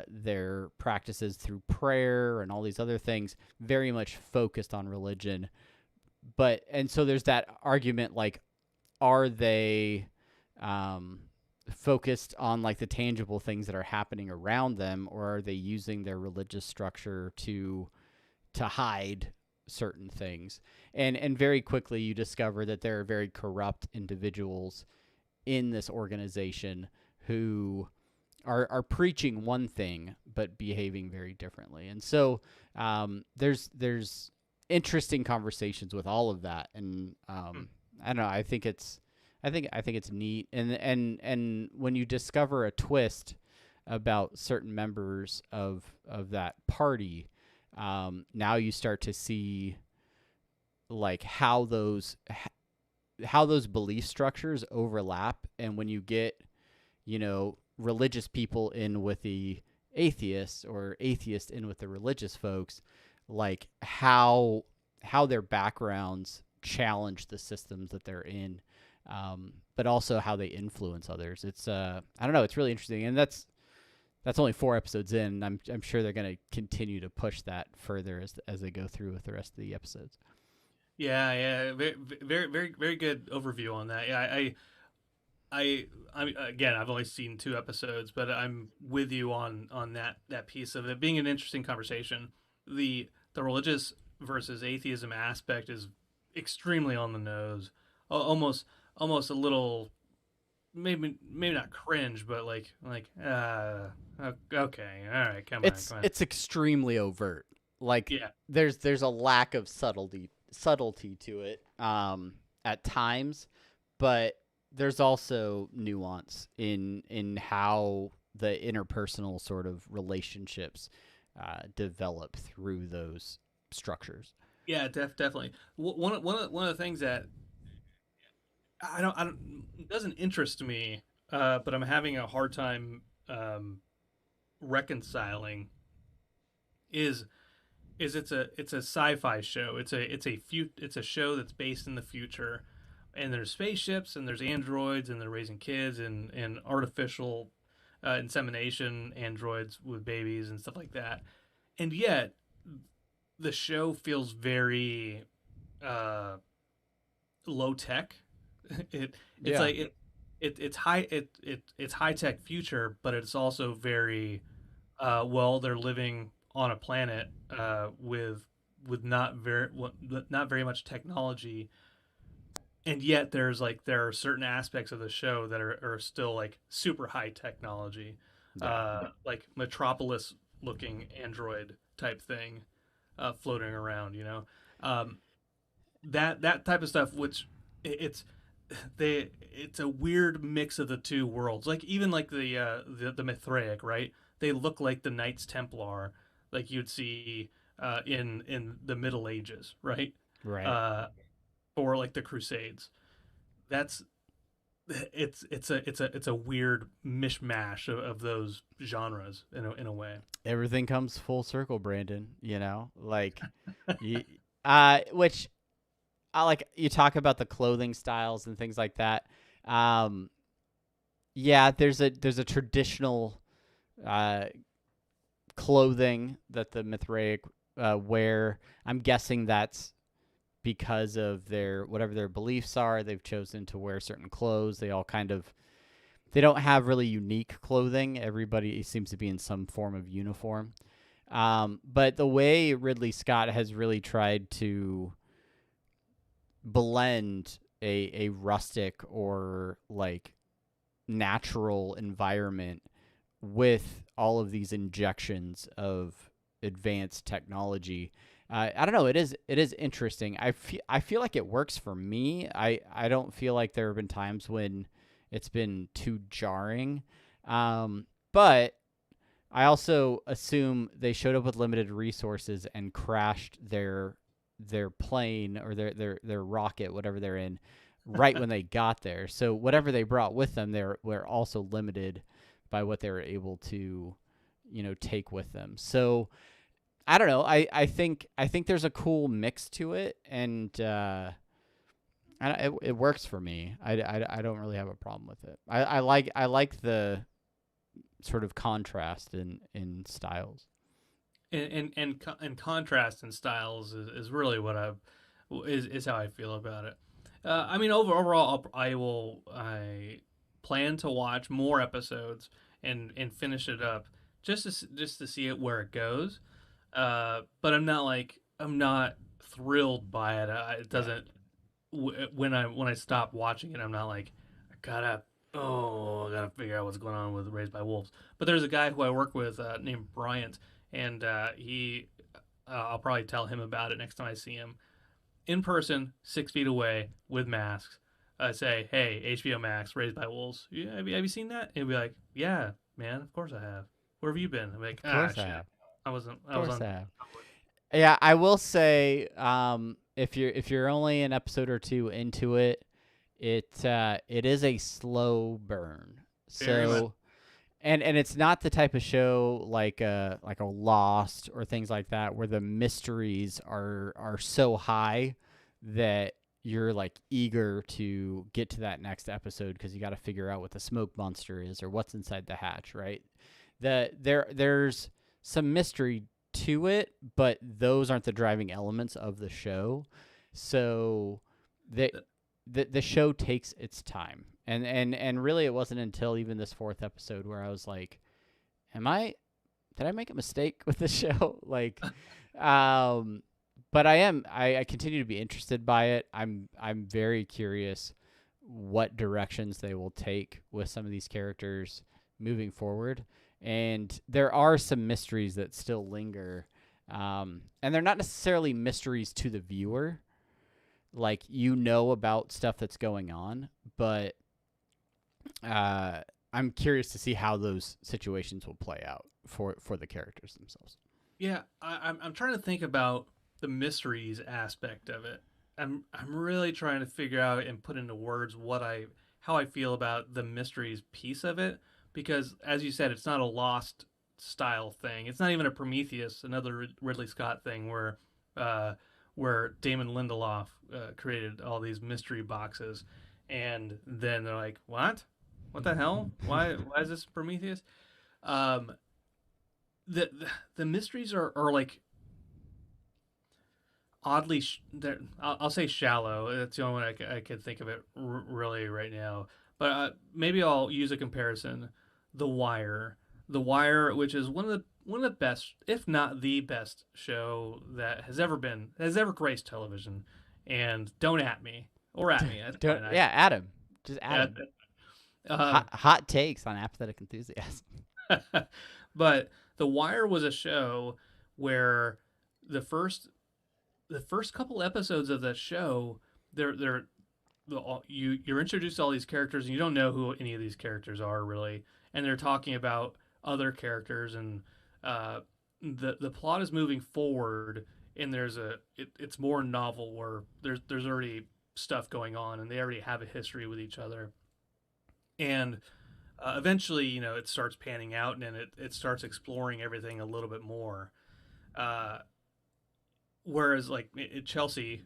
Speaker 1: their practices through prayer and all these other things, very much focused on religion. And so there's that argument, like, are they focused on like the tangible things that are happening around them, or are they using their religious structure to hide certain things. And very quickly you discover that there are very corrupt individuals in this organization who are preaching one thing but behaving very differently. And so there's interesting conversations with all of that. And I don't know, I think it's neat. And when you discover a twist about certain members of that party, now you start to see like how those belief structures overlap. And when you get, religious people in with the atheists, or atheists in with the religious folks, like how their backgrounds challenge the systems that they're in, but also how they influence others. It's I don't know, it's really interesting. And that's only 4 episodes in. I'm sure they're going to continue to push that further as they go through with the rest of the episodes.
Speaker 2: Yeah, very, very, very, very good overview on that. Yeah, I again, I've only seen 2 episodes, but I'm with you on that piece of it being an interesting conversation. The religious versus atheism aspect is extremely on the nose, almost a little, maybe not cringe, but like okay, all right, come on.
Speaker 1: It's extremely overt. Like,
Speaker 2: yeah,
Speaker 1: there's a lack of subtlety to it at times, but there's also nuance in how the interpersonal sort of relationships develop through those structures.
Speaker 2: Yeah, definitely. One of the things that I don't it doesn't interest me, but I'm having a hard time reconciling is it's a sci-fi show. It's a show that's based in the future, and there's spaceships and there's androids and they're raising kids and artificial insemination androids with babies and stuff like that. And yet the show feels very low tech. It's high tech future, but it's also very they're living on a planet with not very much technology, and yet there are certain aspects of the show that are still like super high technology, like Metropolis looking android type thing floating around, that type of stuff, which it's a weird mix of the two worlds. Like even like the Mithraic, right? They look like the Knights Templar, like you'd see in the Middle Ages, right?
Speaker 1: Right.
Speaker 2: Or like the Crusades. It's a weird mishmash of those genres in a way.
Speaker 1: Everything comes full circle, Brandon. Like, which I like. You talk about the clothing styles and things like that. Yeah, there's a traditional clothing that the Mithraic wear. I'm guessing that's because of whatever their beliefs are. They've chosen to wear certain clothes. They don't have really unique clothing. Everybody seems to be in some form of uniform. But the way Ridley Scott has really tried to blend a rustic or like natural environment with all of these injections of advanced technology, I don't know. It is interesting. I feel like it works for me. I don't feel like there have been times when it's been too jarring. But I also assume they showed up with limited resources and crashed their plane or their rocket, whatever they're in, right when they got there. So whatever they brought with them, were also limited by what they were able to, take with them. So I don't know. I think there's a cool mix to it, and it works for me. I don't really have a problem with it. I like the sort of contrast in styles.
Speaker 2: And contrast in styles is really what is how I feel about it. I mean, overall, I plan to watch more episodes and finish it up just to see it where it goes. But I'm not thrilled by it. It doesn't when I stop watching it, I'm not like I gotta figure out what's going on with Raised by Wolves. But there's a guy who I work with named Bryant, and he I'll probably tell him about it next time I see him in person, 6 feet away with masks. I say, hey, HBO Max, Raised by Wolves. Yeah, have you seen that? And he'll be like, yeah, man, of course I have. Where have you been? I'm like,
Speaker 1: Of course I
Speaker 2: shit.
Speaker 1: have.
Speaker 2: I was
Speaker 1: Of course
Speaker 2: on.
Speaker 1: I have. Yeah, I will say, if you're only an episode or two into it, it is a slow burn.
Speaker 2: Very much.
Speaker 1: So, and it's not the type of show like a Lost or things like that where the mysteries are so high that you're like eager to get to that next episode because you got to figure out what the smoke monster is or what's inside the hatch, right? There's some mystery to it, but those aren't the driving elements of the show. So the show takes its time. And really it wasn't until even this fourth episode where I was like, did I make a mistake with the show? Like but I continue to be interested by it. I'm very curious what directions they will take with some of these characters moving forward. And there are some mysteries that still linger. And they're not necessarily mysteries to the viewer. Like, about stuff that's going on, but I'm curious to see how those situations will play out for the characters themselves.
Speaker 2: Yeah, I'm trying to think about the mysteries aspect of it. I'm really trying to figure out and put into words how I feel about the mysteries piece of it, because as you said, it's not a Lost style thing. It's not even a Prometheus, another Ridley Scott thing where Damon Lindelof created all these mystery boxes, and then they're like, what the hell? Why is this Prometheus? The mysteries are like oddly I'll say shallow. That's the only one I can think of it really right now. But maybe I'll use a comparison. The Wire, which is one of the best, if not the best show that has ever graced television. And don't at me or at me.
Speaker 1: Adam, just Adam. Hot takes on Apathetic Enthusiasm.
Speaker 2: But The Wire was a show where the first couple episodes of that show, you're introduced to all these characters and you don't know who any of these characters are really, and they're talking about other characters, and the plot is moving forward, and it's more novel where there's already stuff going on and they already have a history with each other, and eventually it starts panning out, and then it starts exploring everything a little bit more. Whereas like Chelsea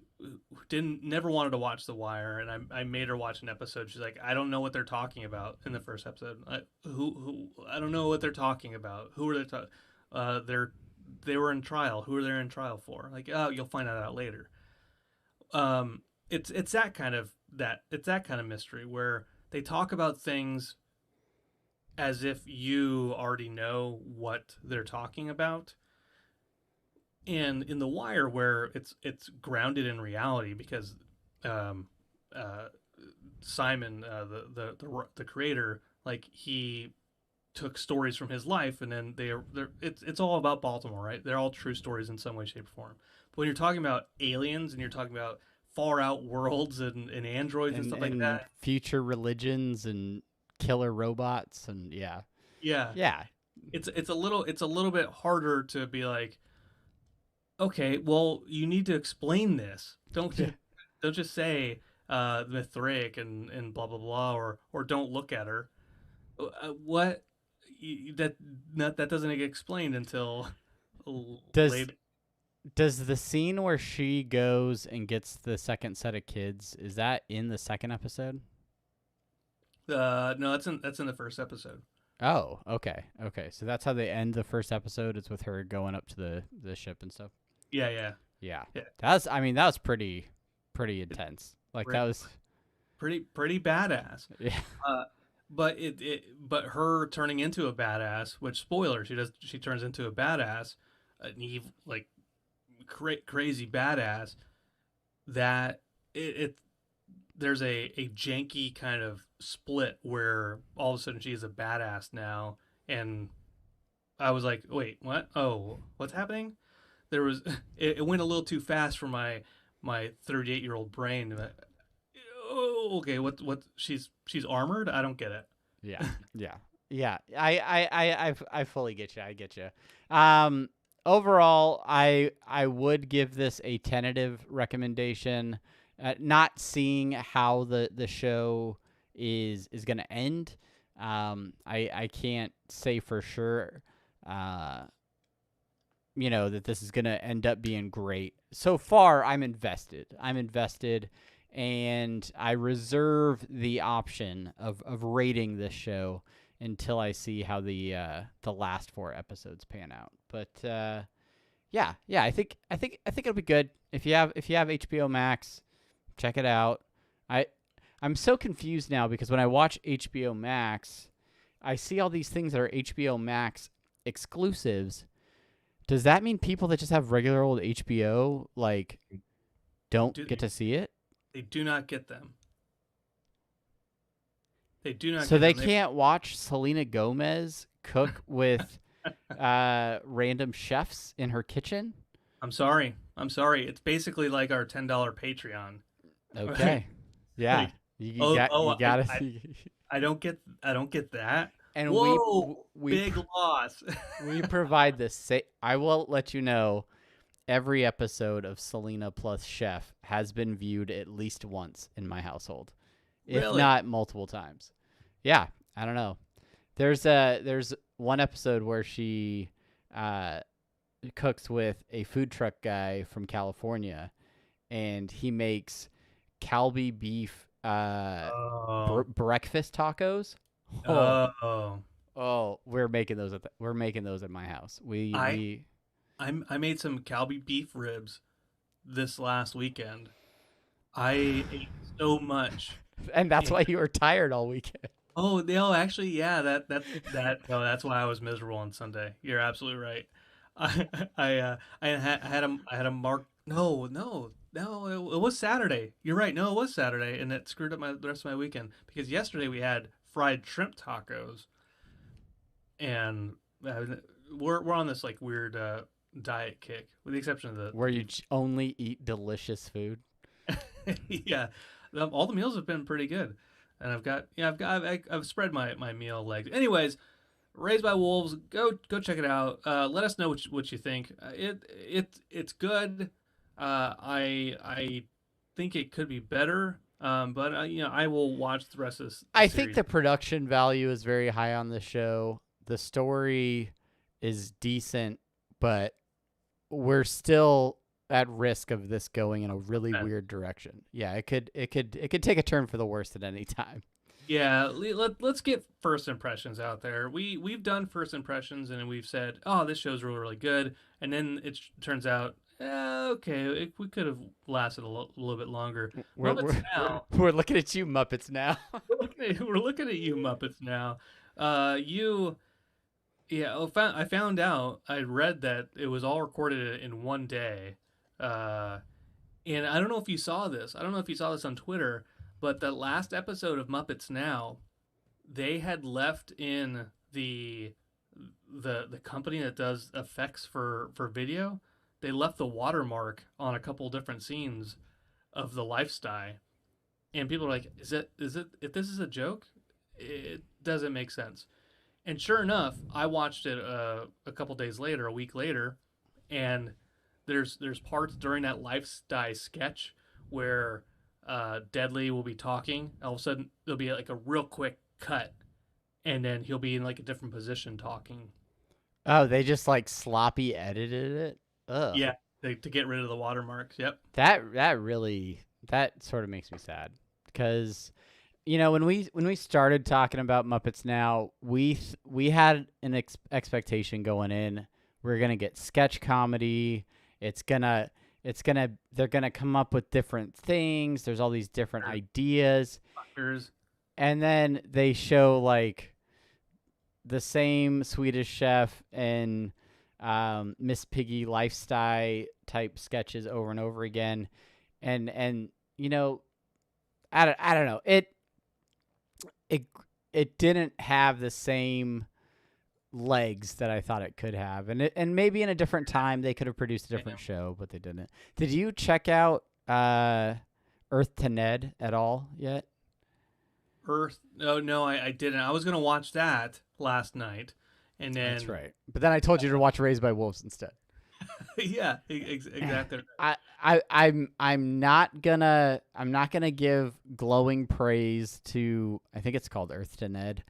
Speaker 2: never wanted to watch The Wire, and I made her watch an episode. She's like, I don't know what they're talking about in the first episode. I don't know what they're talking about. Who are they? They were in trial. Who are they in trial for? Like, oh, you'll find that out later. It's that kind of mystery where they talk about things as if you already know what they're talking about. And in The Wire, where it's grounded in reality, because Simon, the creator, like, he took stories from his life, and then it's all about Baltimore, right? They're all true stories in some way, shape, or form. But when you're talking about aliens and you're talking about far out worlds and androids and stuff like that,
Speaker 1: future religions and killer robots, and yeah,
Speaker 2: it's a little bit harder to be like, okay, well, you need to explain this. Don't just say Mithraic and blah blah blah, or don't look at her. What that doesn't get explained until later.
Speaker 1: Does the scene where she goes and gets the second set of kids, is that in the second episode?
Speaker 2: No, that's in the first episode.
Speaker 1: Oh, okay. So that's how they end the first episode. It's with her going up to the ship and stuff.
Speaker 2: Yeah.
Speaker 1: That was pretty intense. Like, that was
Speaker 2: pretty badass.
Speaker 1: Yeah.
Speaker 2: But her turning into a badass, which, spoiler, she turns into a badass, an evil, like, crazy badass, that there's a janky kind of split where all of a sudden she is a badass now, and I was like, wait, what? Oh, what's happening? There was it went a little too fast for my 38-year-old brain. Oh, okay, what? She's armored. I don't get it.
Speaker 1: Yeah, yeah, yeah. I fully get you. I get you. Overall, I would give this a tentative recommendation. Not seeing how the show is going to end. I can't say for sure. That this is going to end up being great. So far, I'm invested. And I reserve the option of rating this show until I see how the last 4 episodes pan out. But yeah, I think it'll be good. If you have HBO Max, check it out. I'm so confused now because when I watch HBO Max, I see all these things that are HBO Max exclusives. Does that mean people that just have regular old HBO don't get to see it?
Speaker 2: They do not get them. They do not.
Speaker 1: So they can't watch Selena Gomez cook with random chefs in her kitchen?
Speaker 2: I'm sorry. It's basically like our $10 Patreon.
Speaker 1: Okay. Yeah. You gotta see.
Speaker 2: I don't get that.
Speaker 1: And
Speaker 2: whoa,
Speaker 1: we
Speaker 2: big loss.
Speaker 1: We provide this. I will let you know. Every episode of Selena plus Chef has been viewed at least once in my household, if not multiple times. Yeah, I don't know. There's one episode where she cooks with a food truck guy from California, and he makes Kalbi beef breakfast tacos. Oh, we're making those at my house.
Speaker 2: I made some Kalbi beef ribs this last weekend. I ate so much,
Speaker 1: and that's why you were tired all weekend.
Speaker 2: Oh no, actually, yeah, that's why I was miserable on Sunday. You're absolutely right. I had a mark. No, it was Saturday. You're right. No, it was Saturday, and it screwed up the rest of my weekend because yesterday we had fried shrimp tacos, and we're on this weird diet kick, with the exception of
Speaker 1: where you only eat delicious food.
Speaker 2: Yeah, all the meals have been pretty good, and I've spread my meal legs. Anyways, Raised by Wolves, go check it out. Let us know what you think. It's good. I think it could be better. But I will watch the rest of this.
Speaker 1: I think the production value is very high on the show. The story is decent, but we're stitle at risk of this going in a really weird direction. Yeah, it could take a turn for the worst at any time.
Speaker 2: Yeah, let's get first impressions out there. We've done first impressions and we've said, oh, this show's really, really good, and then it turns out, okay, we could have lasted a little bit longer.
Speaker 1: We're looking at you, Muppets, now.
Speaker 2: we're looking at you, Muppets, now. I found out. I read that it was all recorded in one day, and I don't know if you saw this. I don't know if you saw this on Twitter, but the last episode of Muppets Now, they had left in the company that does effects for video. They left the watermark on a couple different scenes of the lifestyle, and people are like, "Is it? If this is a joke, it doesn't make sense." And sure enough, I watched it a couple days later, a week later, and there's parts during that lifestyle sketch where Deadly will be talking. All of a sudden, there'll be a real quick cut, and then he'll be in a different position talking.
Speaker 1: Oh, they just sloppy edited it. Ugh.
Speaker 2: Yeah, to get rid of the watermarks. Yep.
Speaker 1: That sort of makes me sad because, when we started talking about Muppets Now, we had an expectation going in. We're gonna get sketch comedy. They're gonna come up with different things. There's all these different ideas, and then they show the same Swedish Chef and Miss Piggy lifestyle type sketches over and over again, and you know, I don't know, it it didn't have the same legs that I thought it could have, and maybe in a different time they could have produced a different show, but they didn't. Did you check out Earth to Ned at all yet?
Speaker 2: Earth. Oh no, I didn't. I was gonna watch that last night, and then
Speaker 1: That's right. But then I told you to watch Raised by Wolves instead.
Speaker 2: yeah, exactly.
Speaker 1: I'm not gonna give glowing praise to, I think it's called Earth to Ned.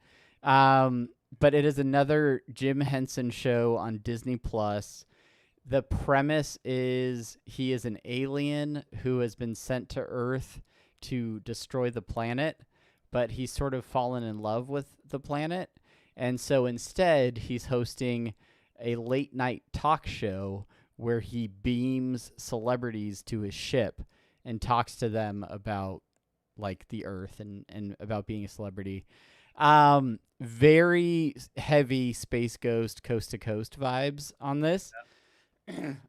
Speaker 1: But it is another Jim Henson show on Disney Plus. The premise is he is an alien who has been sent to Earth to destroy the planet, but he's sort of fallen in love with the planet. And so instead, he's hosting a late night talk show where he beams celebrities to his ship and talks to them about like the Earth and about being a celebrity. Very heavy Space Ghost Coast to Coast vibes on this.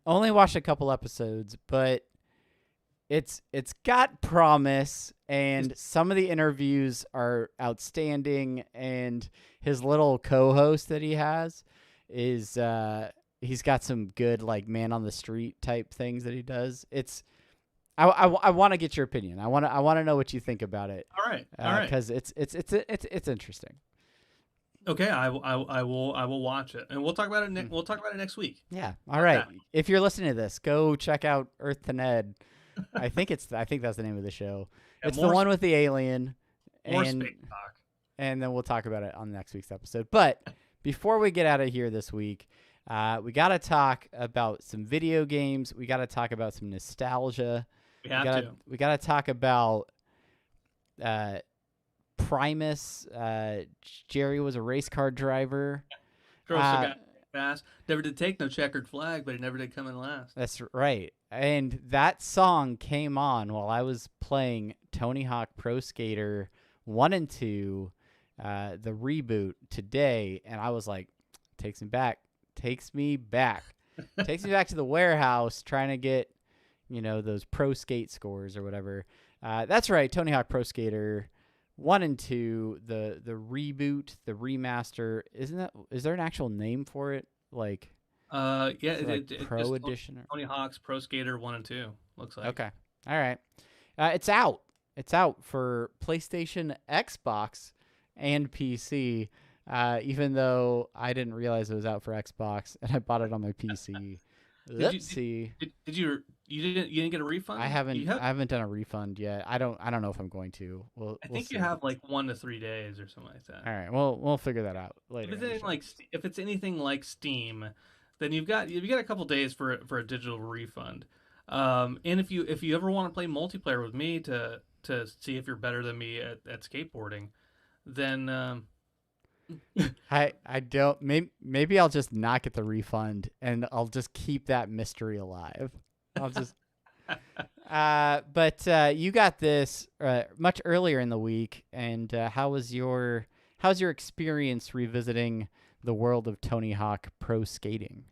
Speaker 1: Only watched a couple episodes, but it's got promise, and some of the interviews are outstanding, and his little co-host that he has is he's got some good like man on the street type things that he does. I want to get your opinion. I want to know what you think about it.
Speaker 2: All right,
Speaker 1: because it's interesting.
Speaker 2: Okay, I will watch it, and we'll talk about it. We'll talk about it next week.
Speaker 1: Yeah. All right. If you're listening to this, go check out Earth to Ned. I think that's the name of the show.
Speaker 2: Yeah,
Speaker 1: it's the one with the alien.
Speaker 2: More space talk.
Speaker 1: And then we'll talk about it on next week's episode. But before we get out of here this week, we got to talk about some video games. We got to talk about some nostalgia. We got to talk about Primus. Jerry was a race car driver.
Speaker 2: Got fast. Never did take no checkered flag, but he never did come in last.
Speaker 1: That's right. And that song came on while I was playing Tony Hawk Pro Skater 1 and 2, the reboot today, and I was like, takes me back to the warehouse trying to get, those pro skate scores or whatever. That's right, Tony Hawk Pro Skater 1 and 2, the reboot, the remaster. Is there an actual name for it? Like, Pro Edition or
Speaker 2: Tony Hawk's Pro Skater 1 and 2 looks like.
Speaker 1: Okay, all right. It's out. It's out for PlayStation, Xbox, and PC. Even though I didn't realize it was out for Xbox, and I bought it on my PC. Let's see.
Speaker 2: Did you didn't get a refund?
Speaker 1: I haven't done a refund yet. I don't know if I'm going to.
Speaker 2: I think you have like 1 to 3 days or something like that.
Speaker 1: All right. Well, we'll figure that out later.
Speaker 2: If it's anything like Steam, then you've got a couple days for a digital refund. And if you ever want to play multiplayer with me to see if you're better than me at skateboarding, then
Speaker 1: I don't. Maybe I'll just not get the refund, and I'll just keep that mystery alive. I'll just. But you got this much earlier in the week, and how's your experience revisiting the world of Tony Hawk Pro Skating?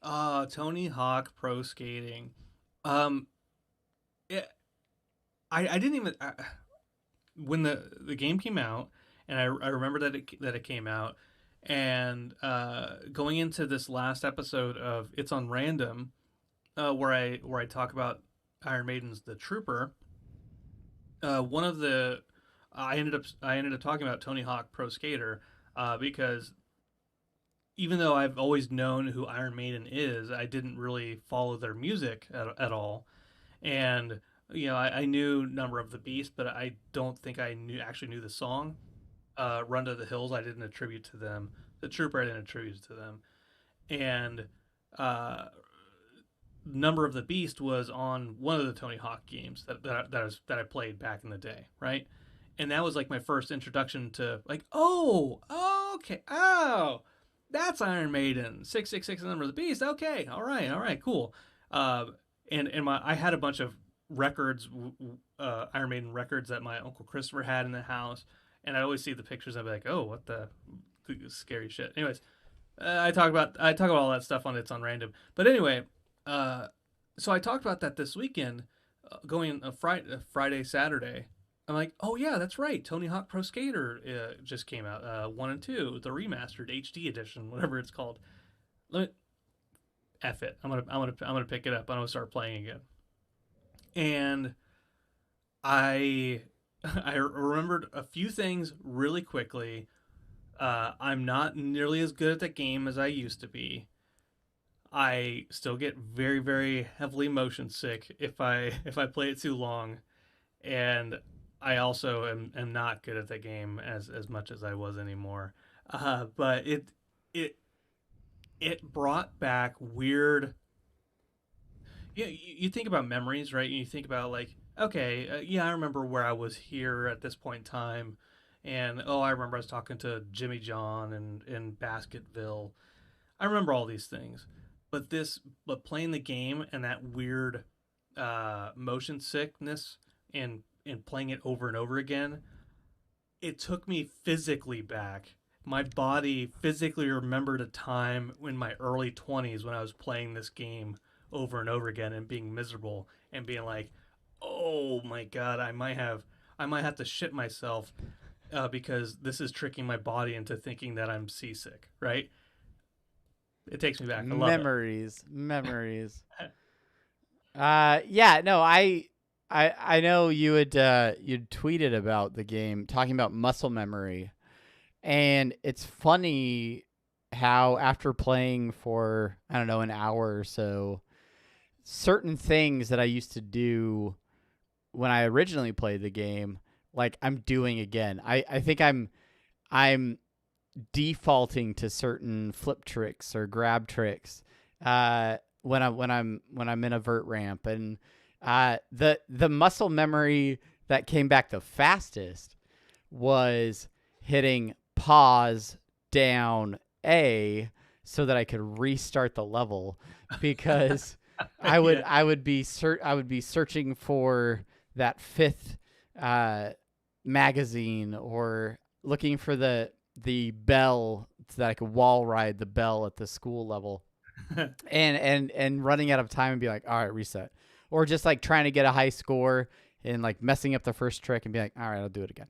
Speaker 2: Tony Hawk Pro Skating. I didn't even when the game came out, and I remember that it came out, and going into this last episode of It's on Random, where I talk about Iron Maiden's The Trooper. One of the I ended up talking about Tony Hawk Pro Skater because even though I've always known who Iron Maiden is, I didn't really follow their music at all. And I knew Number of the Beast, but I don't think I actually knew the song. Run to the Hills, I didn't attribute to them. The Trooper, I didn't attribute to them. And Number of the Beast was on one of the Tony Hawk games that I played back in the day, right? And that was like my first introduction to like, okay, that's Iron Maiden, 666 Number of the Beast. Okay, all right, cool. And I had a bunch of records, Iron Maiden records that my Uncle Christopher had in the house, and I always see the pictures. I'd be like, oh, what the scary shit. Anyways, I talk about all that stuff on It's on Random. But anyway, so I talked about that this weekend, going Friday, Saturday. I'm like, oh yeah, that's right. Tony Hawk Pro Skater just came out, 1 and 2, the remastered HD edition, whatever it's called. Let me, F it. I'm gonna pick it up. I'm gonna start playing again. And I I remembered a few things really quickly. I'm not nearly as good at the game as I used to be. I still get very, very heavily motion sick if I play it too long, and I also am not good at the game as much as I was anymore. But it brought back weird. You think about memories, right? You think about like, okay, yeah, I remember where I was here at this point in time, and oh, I remember I was talking to Jimmy John and in Basketville. I remember all these things, but playing the game and that weird motion sickness and playing it over and over again, it took me physically back. My body physically remembered a time in my early 20s when I was playing this game over and over again and being miserable and being like, "Oh my god, I might have to shit myself because this is tricking my body into thinking that I'm seasick." Right? It takes me back. I love
Speaker 1: Memories. Yeah, no, I know you'd tweeted about the game talking about muscle memory, and it's funny how after playing for, I don't know, an hour or so, certain things that I used to do when I originally played the game, like I'm doing again. I think I'm defaulting to certain flip tricks or grab tricks when I'm in a vert ramp, and the muscle memory that came back the fastest was hitting pause down A so that I could restart the level, because I would be searching for that fifth magazine, or looking for the bell so that I could wall ride the bell at the school level, and running out of time and be like, all right, reset, or just like trying to get a high score and like messing up the first trick and be like, all right, I'll do it again,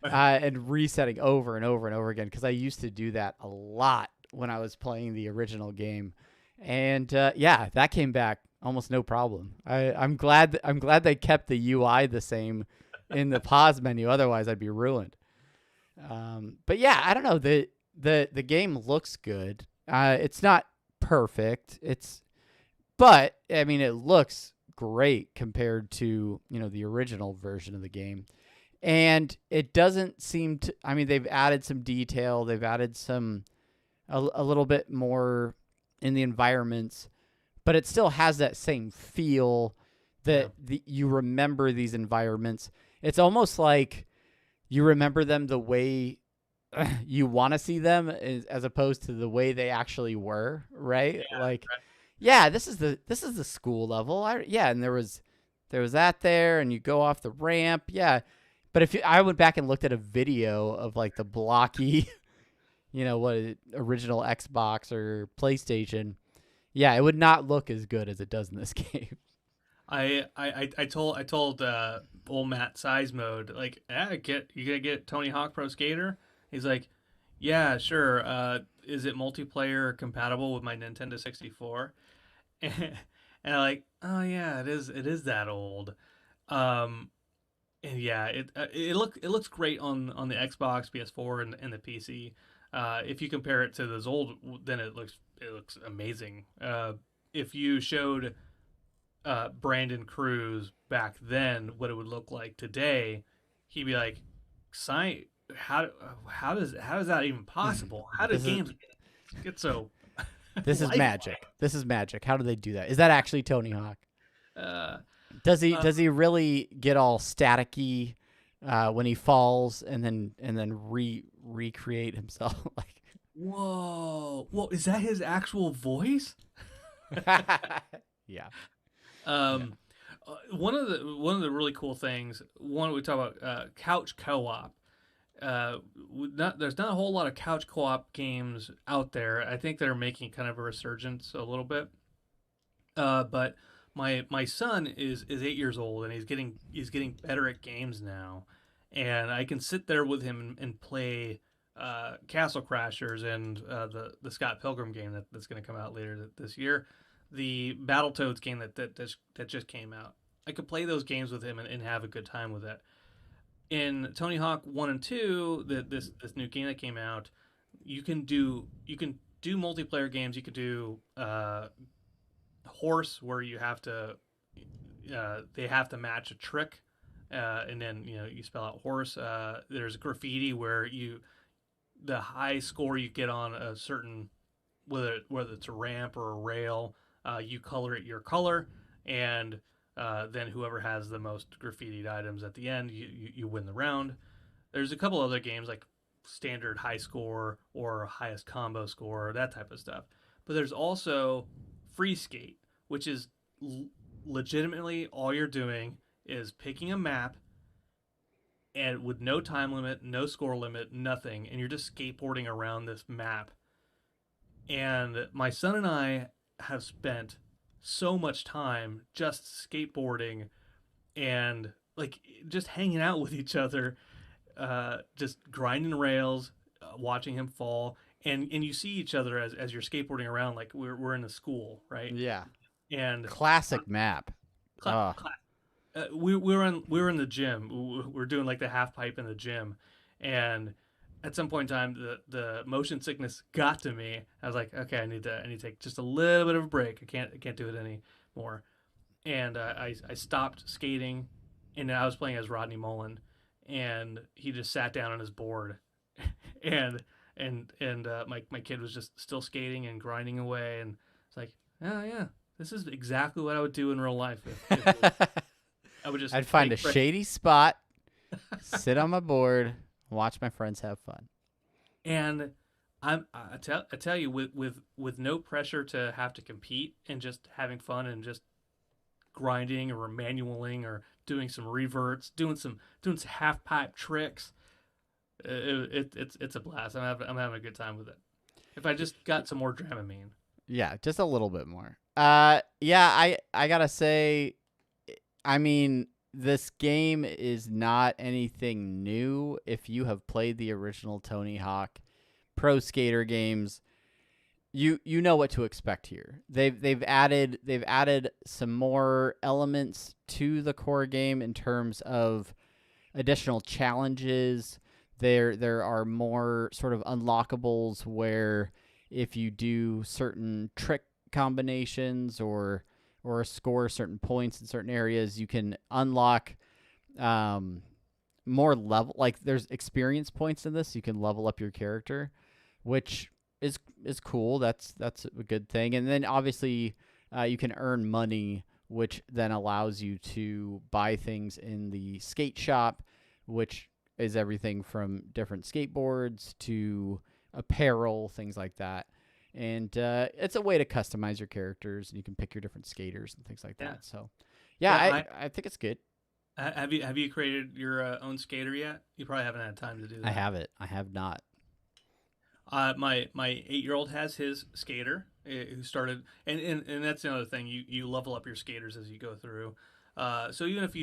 Speaker 1: and resetting over and over and over again, because I used to do that a lot when I was playing the original game, and yeah, that came back almost no problem. I'm glad they kept the UI the same in the pause menu. Otherwise, I'd be ruined. But yeah, I don't know. The game looks good. It's not perfect. But I mean, it looks great compared to, the original version of the game. And it doesn't seem to, I mean, they've added some detail. They've added a little bit more in the environments, but it still has that same feel that you remember these environments. It's almost like you remember them the way you want to see them, as opposed to the way they actually were, right?
Speaker 2: Yeah,
Speaker 1: like,
Speaker 2: right.
Speaker 1: yeah, this is the school level. And there was that there, and you go off the ramp, yeah. But I went back and looked at a video of like the blocky, original Xbox or PlayStation, yeah, it would not look as good as it does in this game.
Speaker 2: I told old Matt Size Mode, like, you gonna get Tony Hawk Pro Skater? He's like, yeah, sure. Is it multiplayer compatible with my Nintendo 64? And I'm like, oh yeah, it is that old. And yeah, it looks great on the Xbox, PS4, and the PC. If you compare it to those old, then it looks amazing. If you showed Brandon Cruz back then what it would look like today, he'd be like, how does that even possible? How do games get so
Speaker 1: This is magic. This is magic. How do they do that? Is that actually Tony Hawk? Does he really get all staticky when he falls and then recreate himself? Like,
Speaker 2: whoa, is that his actual voice?
Speaker 1: yeah.
Speaker 2: One of the really cool things. One, we talk about couch co-op. there's not a whole lot of couch co-op games out there. I think they're making kind of a resurgence a little bit. But my son is 8 years old, and he's getting better at games now, and I can sit there with him and play Castle Crashers and the Scott Pilgrim game that's going to come out later this year, the Battletoads game that just came out. I could play those games with him and have a good time with it. In Tony Hawk 1 and 2, this new game that came out, you can do multiplayer games. You could do horse, where you have to they have to match a trick, and then you spell out horse. There's graffiti, where the high score you get on a certain, whether it's a ramp or a rail, you color it your color, and then whoever has the most graffitied items at the end, you win the round. There's a couple other games like standard high score or highest combo score, that type of stuff. But there's also free skate, which is legitimately all you're doing is picking a map, and with no time limit, no score limit, nothing, and you're just skateboarding around this map. And my son and I have spent so much time just skateboarding and like just hanging out with each other, just grinding rails, watching him fall, and you see each other as you're skateboarding around, like we're in a school, right?
Speaker 1: Yeah.
Speaker 2: And
Speaker 1: Classic map.
Speaker 2: we were in the gym. We're doing like the half pipe in the gym, and at some point in time, the motion sickness got to me. I was like, okay, I need to take just a little bit of a break. I can't do it anymore. And I stopped skating, and I was playing as Rodney Mullen, and he just sat down on his board, and my kid was just still skating and grinding away, and it's like, oh yeah, this is exactly what I would do in real life. I would just
Speaker 1: I'd find a shady spot, sit on my board, watch my friends have fun.
Speaker 2: And I tell you, with no pressure to have to compete, and just having fun and just grinding or manualing or doing some reverts, doing some half pipe tricks. It's a blast. I'm having a good time with it. If I just got some more Dramamine.
Speaker 1: Yeah, just a little bit more. Yeah, I gotta say, I mean, this game is not anything new. If you have played the original Tony Hawk Pro Skater games, you know what to expect here. They've added some more elements to the core game in terms of additional challenges. There are more sort of unlockables where if you do certain trick combinations or score certain points in certain areas, you can unlock more level. Like there's experience points in this. You can level up your character, which is cool. That's a good thing. And then obviously you can earn money, which then allows you to buy things in the skate shop, which is everything from different skateboards to apparel, things like that. And it's a way to customize your characters, and you can pick your different skaters and things like that. So, I think it's good.
Speaker 2: Have you created your own skater yet? You probably haven't had time to do that.
Speaker 1: I have not.
Speaker 2: My 8-year-old has his skater who started, and that's another thing. You level up your skaters as you go through. So even if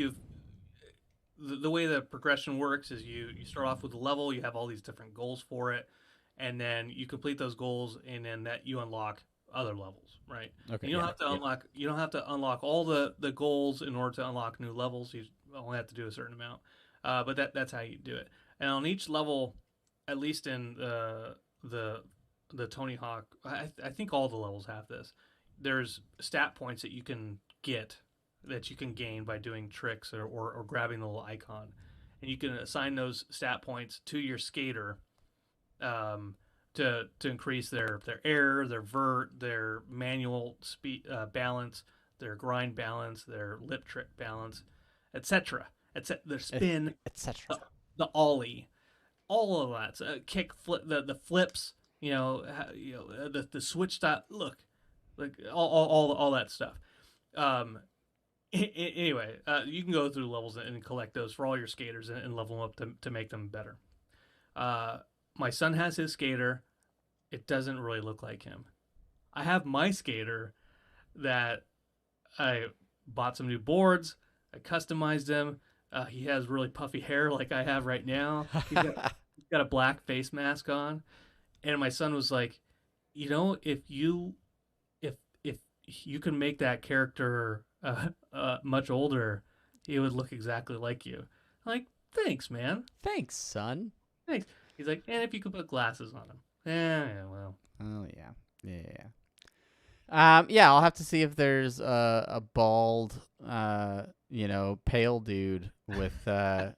Speaker 2: the way the progression works is you start off with a level, you have all these different goals for it, and then you complete those goals, and then that you unlock other levels, right?
Speaker 1: Okay.
Speaker 2: You don't have to unlock all the goals in order to unlock new levels. You only have to do a certain amount, but that's how you do it. And on each level, at least in the Tony Hawk, I think all the levels have this. There's stat points that you can get, that you can gain by doing tricks or grabbing the little icon, and you can assign those stat points to your skater to increase their air, their vert, their manual speed balance, their grind balance, their lip trick balance, etc. Their spin,
Speaker 1: etc.
Speaker 2: The ollie, all of that. So, kick, flip, the flips. The switch stop. Look, like all that stuff. Anyway, you can go through levels and collect those for all your skaters and level them up to make them better. My son has his skater. It doesn't really look like him. I have my skater that I bought some new boards. I customized him. He has really puffy hair like I have right now. He's got a black face mask on. And my son was like, if you can make that character much older, he would look exactly like you. I'm like, thanks, man.
Speaker 1: Thanks, son.
Speaker 2: Thanks. He's like, and if you could put glasses on him. Yeah, well.
Speaker 1: Oh yeah, yeah. Yeah, I'll have to see if there's a bald, pale dude with Barcel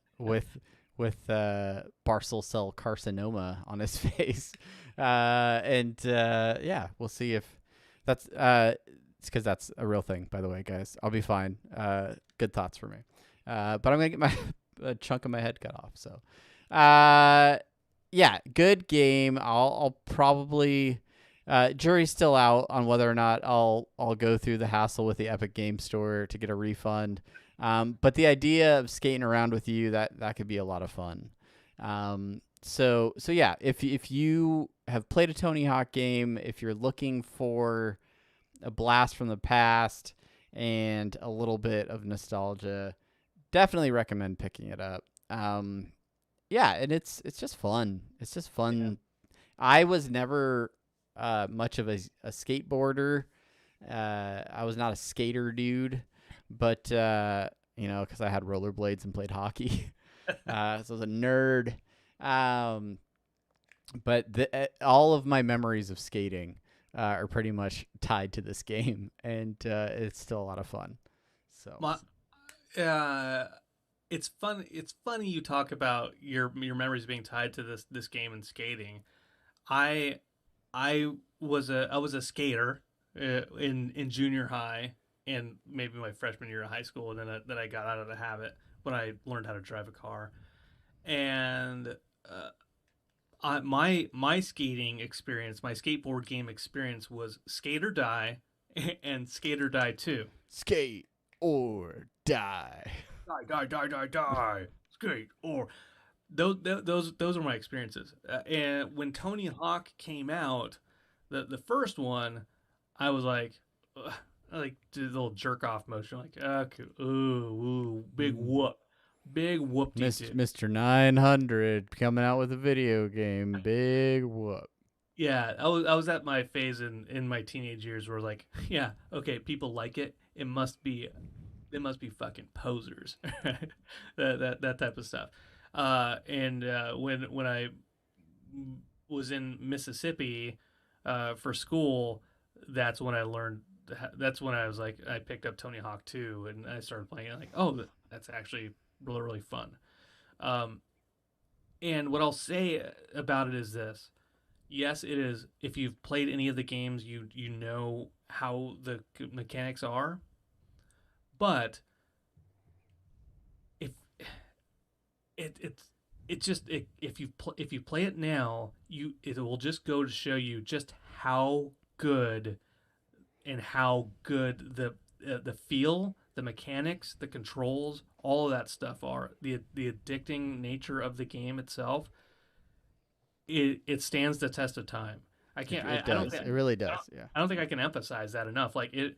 Speaker 1: cell carcinoma on his face, yeah, we'll see if that's it's because that's a real thing, by the way, guys. I'll be fine. Good thoughts for me. But I'm gonna get a chunk of my head cut off. So, yeah, good game. I'll probably. Jury's still out on whether or not I'll go through the hassle with the Epic Game Store to get a refund. But the idea of skating around with you, that could be a lot of fun. So yeah, if you have played a Tony Hawk game, if you're looking for a blast from the past and a little bit of nostalgia, definitely recommend picking it up. Yeah, and it's just fun. It's just fun. Yeah. I was never much of a skateboarder. I was not a skater dude, but because I had rollerblades and played hockey, so I was a nerd. But all of my memories of skating are pretty much tied to this game, and it's still a lot of fun. So,
Speaker 2: it's fun. It's funny you talk about your memories being tied to this game and skating. I was a skater in junior high and maybe my freshman year of high school, and then I got out of the habit when I learned how to drive a car. And my skating experience, my skateboard game experience was Skate or Die and Skate or Die 2.
Speaker 1: Skate or die.
Speaker 2: Die. Skate or those are my experiences. And when Tony Hawk came out, the first one, I was like, I like did the little jerk off motion, like okay, ooh, big whoop,
Speaker 1: Mr. 900 coming out with a video game, big whoop.
Speaker 2: Yeah, I was at my phase in my teenage years where like, yeah, okay, people like it. It must be fucking posers, that type of stuff. And when I was in Mississippi for school, that's when I learned. That's when I was like, I picked up Tony Hawk 2 and I started playing it. Like, oh, that's actually really, really fun. And what I'll say about it is this: yes, it is. If you've played any of the games, you know how the mechanics are, but if if you play it now, it will just go to show you just how good the feel, the mechanics, the controls, all of that stuff are. The addicting nature of the game itself, it stands the test of time.
Speaker 1: It really does. Yeah.
Speaker 2: I don't think I can emphasize that enough. Like it,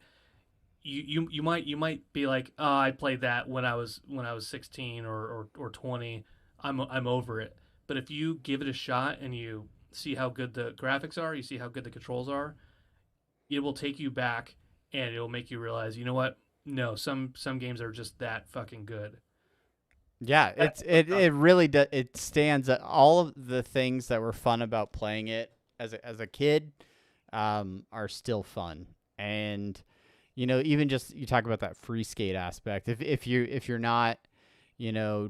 Speaker 2: you might be like, oh, I played that when I was 16 or 20. I'm over it. But if you give it a shot and you see how good the graphics are, you see how good the controls are, it will take you back and it will make you realize, you know what? No, some games are just that fucking good.
Speaker 1: Yeah, it really does. It stands at all of the things that were fun about playing it as a kid are still fun. And even just you talk about that free skate aspect. If you're not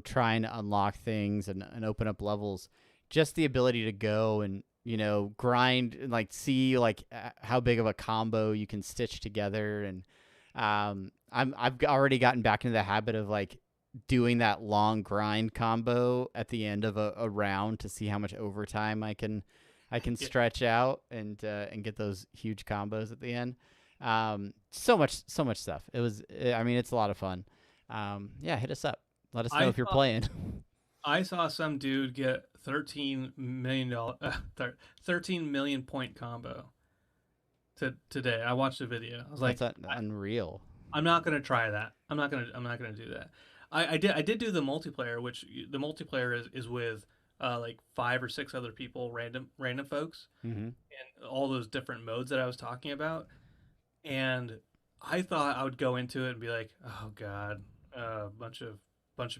Speaker 1: trying to unlock things and open up levels, just the ability to go and grind and like see like how big of a combo you can stitch together. And I've already gotten back into the habit of like doing that long grind combo at the end of a round to see how much overtime I can stretch out and get those huge combos at the end. So much stuff. It's a lot of fun. Yeah, hit us up. Let us know if you're playing.
Speaker 2: I saw some dude get $13 million point combo today. I watched the video. I was like,
Speaker 1: That's unreal.
Speaker 2: I'm not gonna try that. I'm not gonna do that. I did do the multiplayer, which the multiplayer is with like 5 or 6 other people, random folks,
Speaker 1: Mm-hmm.
Speaker 2: and all those different modes that I was talking about. And I thought I would go into it and be like, oh god, a bunch of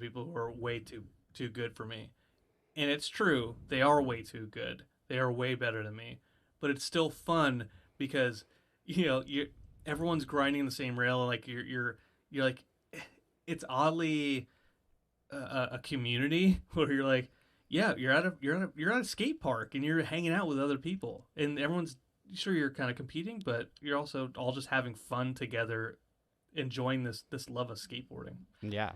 Speaker 2: people who are way too good for me. And it's true, they are way too good. They are way better than me. But it's still fun because everyone's grinding the same rail. Like you're like, it's oddly a community where you're like, yeah, you're at a skate park and you're hanging out with other people, and everyone's sure you're kind of competing, but you're also all just having fun together, enjoying this love of skateboarding.
Speaker 1: Yeah.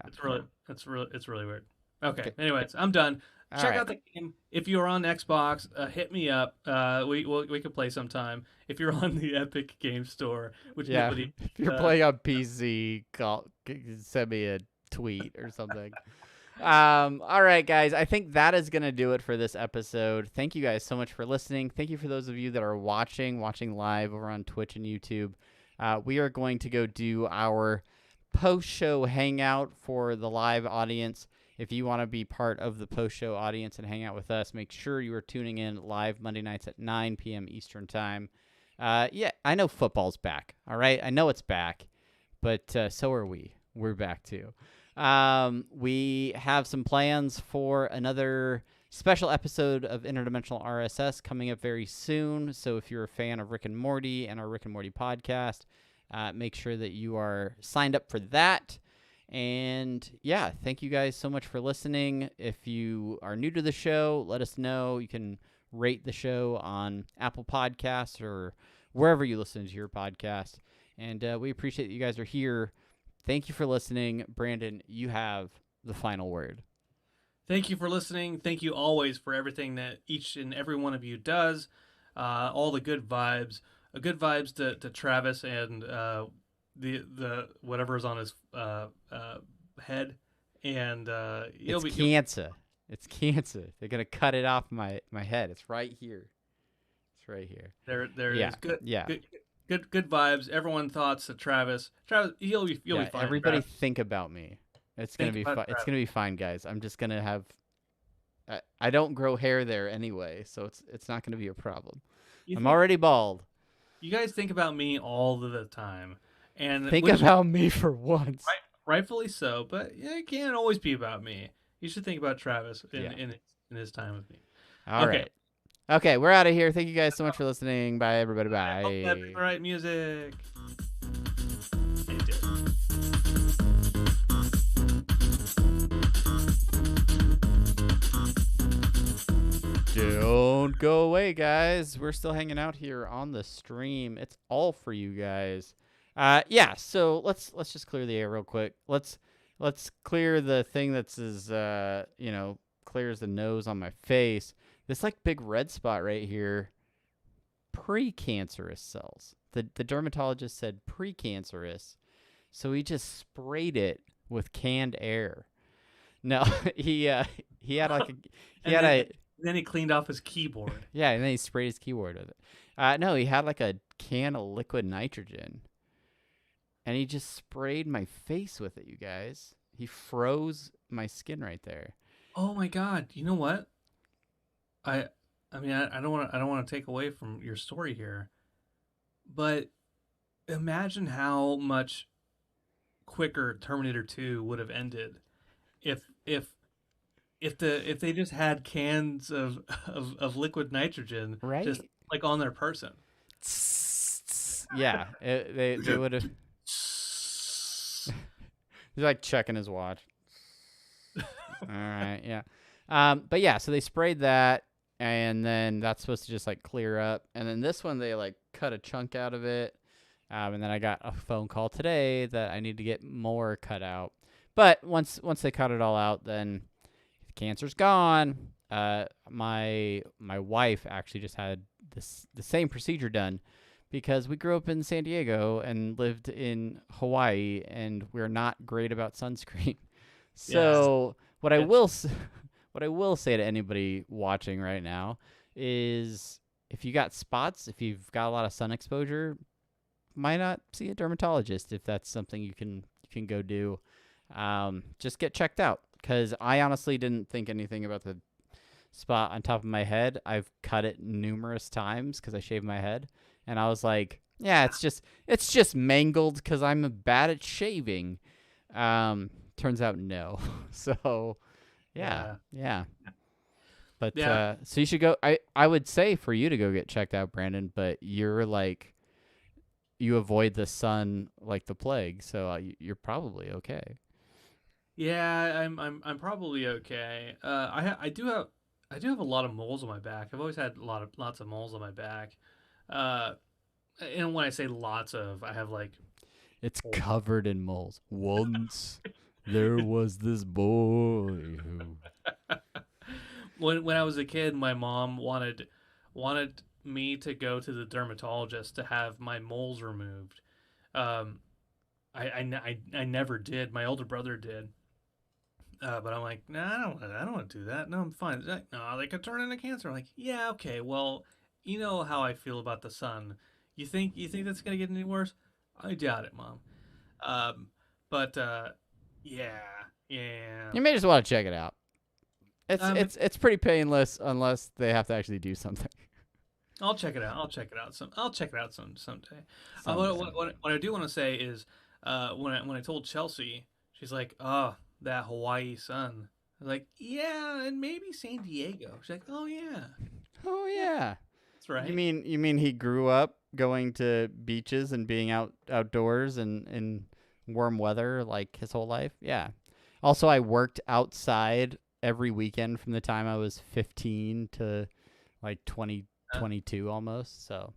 Speaker 2: It's really weird. Okay. Anyways, I'm done.
Speaker 1: All
Speaker 2: Check
Speaker 1: right.
Speaker 2: out the game. If you're on Xbox, hit me up. We could play sometime. If you're on the Epic Game Store, which
Speaker 1: Yeah.
Speaker 2: nobody,
Speaker 1: If you're playing on PC, send me a tweet or something. All right, guys. I think that is going to do it for this episode. Thank you guys so much for listening. Thank you for those of you that are watching live over on Twitch and YouTube. We are going to go do our post-show hangout for the live audience. If you want to be part of the post-show audience and hang out with us, make sure you are tuning in live Monday nights at 9 p.m. Eastern Time. Yeah, I know football's back, all right? I know it's back, but so are we. We're back too. We have some plans for another special episode of Interdimensional RSS coming up very soon. So if you're a fan of Rick and Morty and our Rick and Morty podcast, make sure that you are signed up for that. And yeah, thank you guys so much for listening. If you are new to the show, let us know. You can rate the show on Apple Podcasts or wherever you listen to your podcast. And we appreciate that you guys are here. Thank you for listening. Brandon, you have the final word.
Speaker 2: Thank you for listening. Thank you always for everything that each and every one of you does. All the good vibes. Good vibes to Travis and the whatever's on his head. And
Speaker 1: It's cancer. It's cancer. They're gonna cut it off my head. It's right here. It's right here.
Speaker 2: There
Speaker 1: Yeah,
Speaker 2: it is. Good.
Speaker 1: yeah.
Speaker 2: Good vibes. Everyone thoughts to Travis. Travis, you'll be fine.
Speaker 1: Everybody
Speaker 2: Travis.
Speaker 1: think about me. It's gonna
Speaker 2: Think
Speaker 1: be
Speaker 2: about
Speaker 1: fun. It's gonna be fine, guys. I'm just gonna have. I don't grow hair there anyway, so it's not gonna be a problem. I'm already bald.
Speaker 2: You guys think about me all the time, and
Speaker 1: Think about me for once.
Speaker 2: rightfully so. But it can't always be about me. You should think about Travis in his time with me.
Speaker 1: All
Speaker 2: Okay.
Speaker 1: right. Okay, we're out of here. Thank you guys so much for listening. Bye, everybody. Bye.
Speaker 2: Hope that's the right music. It did.
Speaker 1: Don't go away, guys. We're still hanging out here on the stream. It's all for you guys. Yeah. So let's just clear the air real quick. Let's clear the thing that's as clear as the nose on my face. This like big red spot right here. Precancerous cells. The dermatologist said precancerous, so he just sprayed it with canned air. No, he had like
Speaker 2: Then he cleaned off his keyboard.
Speaker 1: yeah, and then he sprayed his keyboard with it. No, he had like a can of liquid nitrogen, and he just sprayed my face with it. You guys, he froze my skin right there.
Speaker 2: Oh my God! You know what? I mean, I don't want to take away from your story here, but imagine how much quicker Terminator 2 would have ended if they just had cans of liquid nitrogen
Speaker 1: Right?
Speaker 2: just like on their person.
Speaker 1: Yeah, they would have. He's like checking his watch. All right, yeah. But yeah, so they sprayed that, and then that's supposed to just like clear up. And then this one, they like cut a chunk out of it. And then I got a phone call today that I need to get more cut out. But once they cut it all out, then the cancer's gone. My wife actually just had the same procedure done because we grew up in San Diego and lived in Hawaii, and we're not great about sunscreen. So what What I will say to anybody watching right now is if you got spots, if you've got a lot of sun exposure, might not see a dermatologist if that's something you can go do. Just get checked out, because I honestly didn't think anything about the spot on top of my head. I've cut it numerous times because I shaved my head, and I was like, yeah, it's just mangled because I'm bad at shaving. Turns out no. So yeah. But
Speaker 2: Yeah.
Speaker 1: so you should go. I would say for you to go get checked out, Brandon, but you're like, you avoid the sun like the plague, so you're probably okay.
Speaker 2: Yeah, I'm probably okay. I do have a lot of moles on my back. I've always had lots of moles on my back. And when I say lots of, I have like
Speaker 1: It's covered in moles. Once there was this boy who.
Speaker 2: when I was a kid, my mom wanted me to go to the dermatologist to have my moles removed. I never did. My older brother did. But I'm like, nah, I don't want to do that. No, I'm fine. She's like, no, they could turn into cancer. I'm like, yeah, okay. Well, you know how I feel about the sun. You think that's gonna get any worse? I doubt it, Mom. But yeah.
Speaker 1: You may just want to check it out. It's pretty painless unless they have to actually do something.
Speaker 2: I'll check it out. I'll check it out someday. What I do want to say is, when I told Chelsea, she's like, "Oh, that Hawaii sun." I was like, "Yeah, and maybe San Diego." She's like, "Oh yeah,
Speaker 1: Oh yeah.
Speaker 2: that's right."
Speaker 1: You mean he grew up going to beaches and being outdoors and in warm weather like his whole life? Yeah. Also, I worked outside every weekend from the time I was 15 to like 22 almost. So,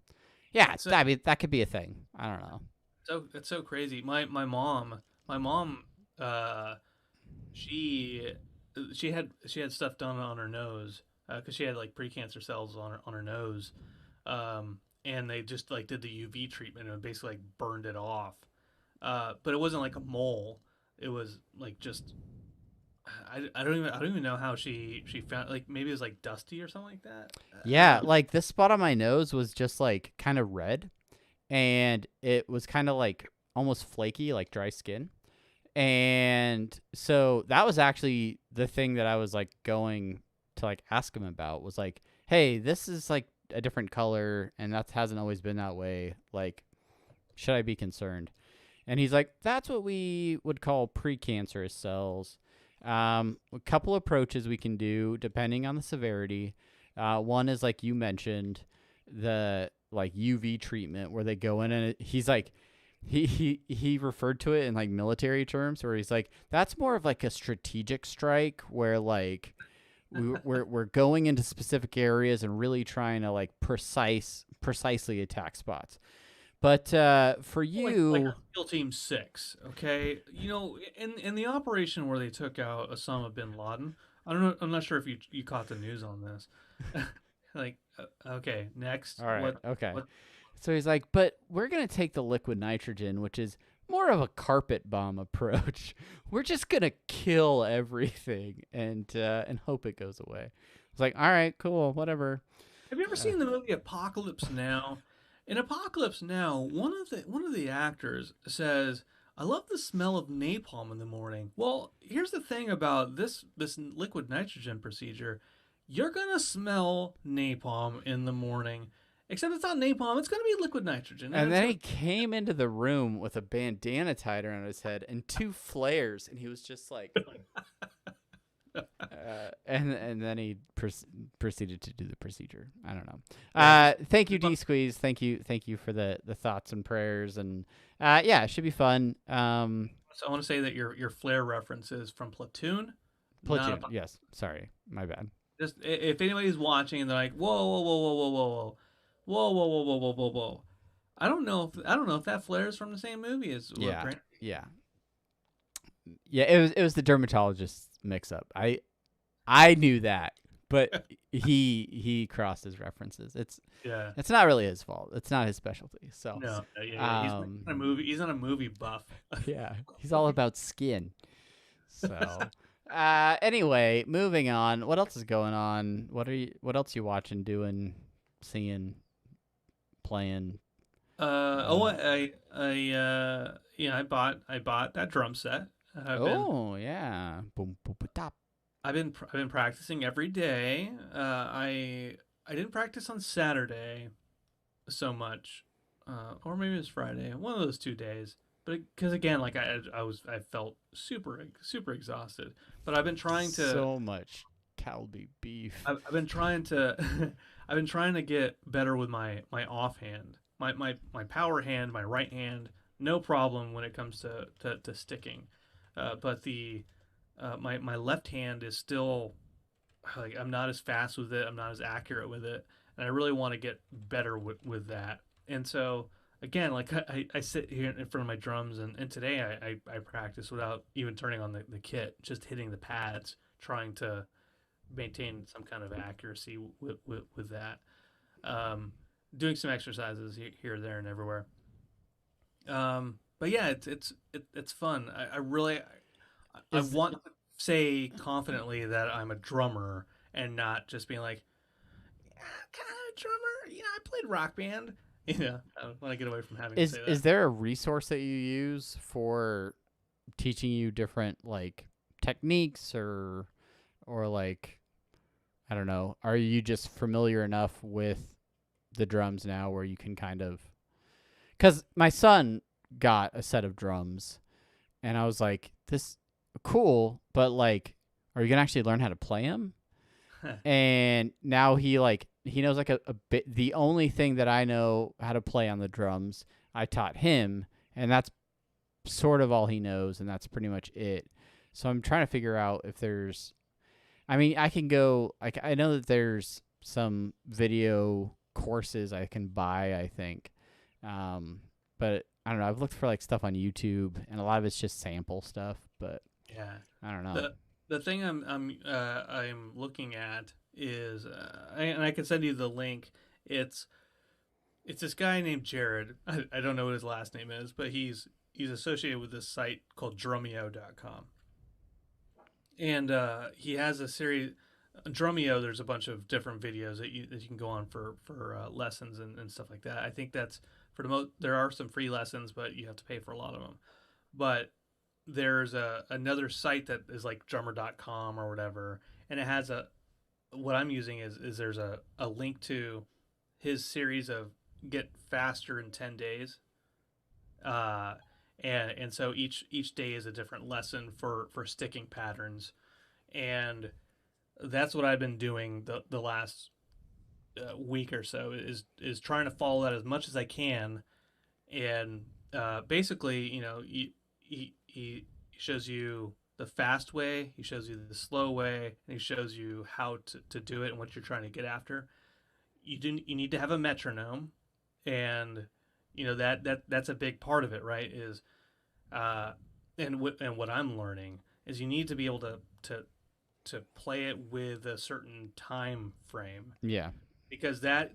Speaker 1: yeah,
Speaker 2: So-
Speaker 1: I mean, that could be a thing. I don't know.
Speaker 2: So it's so crazy. My mom, she had stuff done on her nose because she had like precancer cells on her nose, and they just like did the UV treatment and basically like burned it off. But it wasn't like a mole. It was like just I don't even know how she found, like, maybe it was like dusty or something like that.
Speaker 1: Yeah, like this spot on my nose was just like kind of red, and it was kind of like almost flaky, like dry skin. And so that was actually the thing that I was like going to like ask him about, was like, hey, this is like a different color and that hasn't always been that way. Like, should I be concerned? And he's like, that's what we would call precancerous cells. A couple approaches we can do depending on the severity. One is, like you mentioned, the like UV treatment where they go in and he's like, he referred to it in like military terms where he's like, that's more of like a strategic strike where like we're going into specific areas and really trying to like precisely attack spots. But for you,
Speaker 2: like SEAL Team 6, okay? You know, in the operation where they took out Osama bin Laden, I don't know. I'm not sure if you caught the news on this. Like, okay, next.
Speaker 1: all right, okay.
Speaker 2: what-
Speaker 1: So he's like, but we're gonna take the liquid nitrogen, which is more of a carpet bomb approach. We're just gonna kill everything and hope it goes away. It's like, all right, cool, whatever.
Speaker 2: Have you ever seen the movie Apocalypse Now? In Apocalypse Now, one of the actors says, "I love the smell of napalm in the morning." Well, here's the thing about this liquid nitrogen procedure: you're gonna smell napalm in the morning. Except it's not napalm; it's gonna be liquid nitrogen.
Speaker 1: And then he
Speaker 2: it's
Speaker 1: came into the room with a bandana tied around his head and 2 flares, and he was just like, and then he proceeded to do the procedure. I don't know. Thank you, D Squeeze. Thank you for the thoughts and prayers, and yeah, it should be fun.
Speaker 2: So I want to say that your flare reference is from Platoon.
Speaker 1: Platoon. Yes. Sorry, my bad.
Speaker 2: Just if anybody's watching and they're like, whoa, whoa, whoa, whoa, whoa, whoa, whoa, whoa, whoa, whoa, whoa, whoa, whoa. I don't know if that flare is from the same movie as
Speaker 1: Yeah.
Speaker 2: Brand-
Speaker 1: Yeah. Yeah, it was the dermatologist's mix up. I knew that, but he crossed his references. It's not really his fault. It's not his specialty. So
Speaker 2: No, yeah, he's not a movie. He's not a movie buff.
Speaker 1: yeah, he's all about skin. So Anyway, moving on. What else is going on? What else you watching, doing, seeing, playing?
Speaker 2: I bought that drum set.
Speaker 1: Oh yeah. Boom boom ba, tap.
Speaker 2: I've been practicing every day. I didn't practice on Saturday so much, or maybe it was Friday. One of those 2 days. But because again, like I felt super exhausted. But I've been trying to
Speaker 1: So much Calbee beef.
Speaker 2: I've been trying to I've been trying to get better with my offhand. My power hand, my right hand, no problem when it comes to sticking. But the my left hand is still like I'm not as fast with it. I'm not as accurate with it, and I really want to get better with that. And so again, like I sit here in front of my drums, and today I practice without even turning on the kit, just hitting the pads, trying to maintain some kind of accuracy with that. Doing some exercises here, there, and everywhere. But yeah, it's fun. I really I
Speaker 1: Is
Speaker 2: want to say confidently that I'm a drummer and not just being like, yeah, kind of a drummer. You know, I played rock band. You know, I want to get away from having to say that.
Speaker 1: is there a resource that you use for teaching you different like techniques or like I don't know, are you just familiar enough with the drums now where you can kind of cuz my son got a set of drums and I was like this cool, but like are you going to actually learn how to play them? And now he knows like a bit. The only thing that I know how to play on the drums, I taught him, and that's sort of all he knows, and that's pretty much it. So I'm trying to figure out if there's. I mean, I can go. Like I know that there's some video courses I can buy. I think, but I don't know. I've looked for like stuff on YouTube, and a lot of it's just sample stuff. But
Speaker 2: Yeah.
Speaker 1: I don't know.
Speaker 2: The thing I'm looking at is, and I can send you the link. It's this guy named Jared. I don't know what his last name is, but he's associated with this site called Drumeo.com, and he has a series. Drumeo, there's a bunch of different videos that you can go on for lessons and stuff like that. I think that's for the most. There are some free lessons, but you have to pay for a lot of them. But there's another site that is like drummer.com or whatever, and it has what I'm using is there's a link to his series of get faster in 10 days. And so each day is a different lesson for sticking patterns, and that's what I've been doing the last week or so is trying to follow that as much as I can, and basically, you know, he shows you the fast way, he shows you the slow way, and he shows you how to do it and what you're trying to get after. You need to have a metronome, and you know that's a big part of it, right? Is and what I'm learning is you need to be able to play it with a certain time frame,
Speaker 1: Yeah.
Speaker 2: because that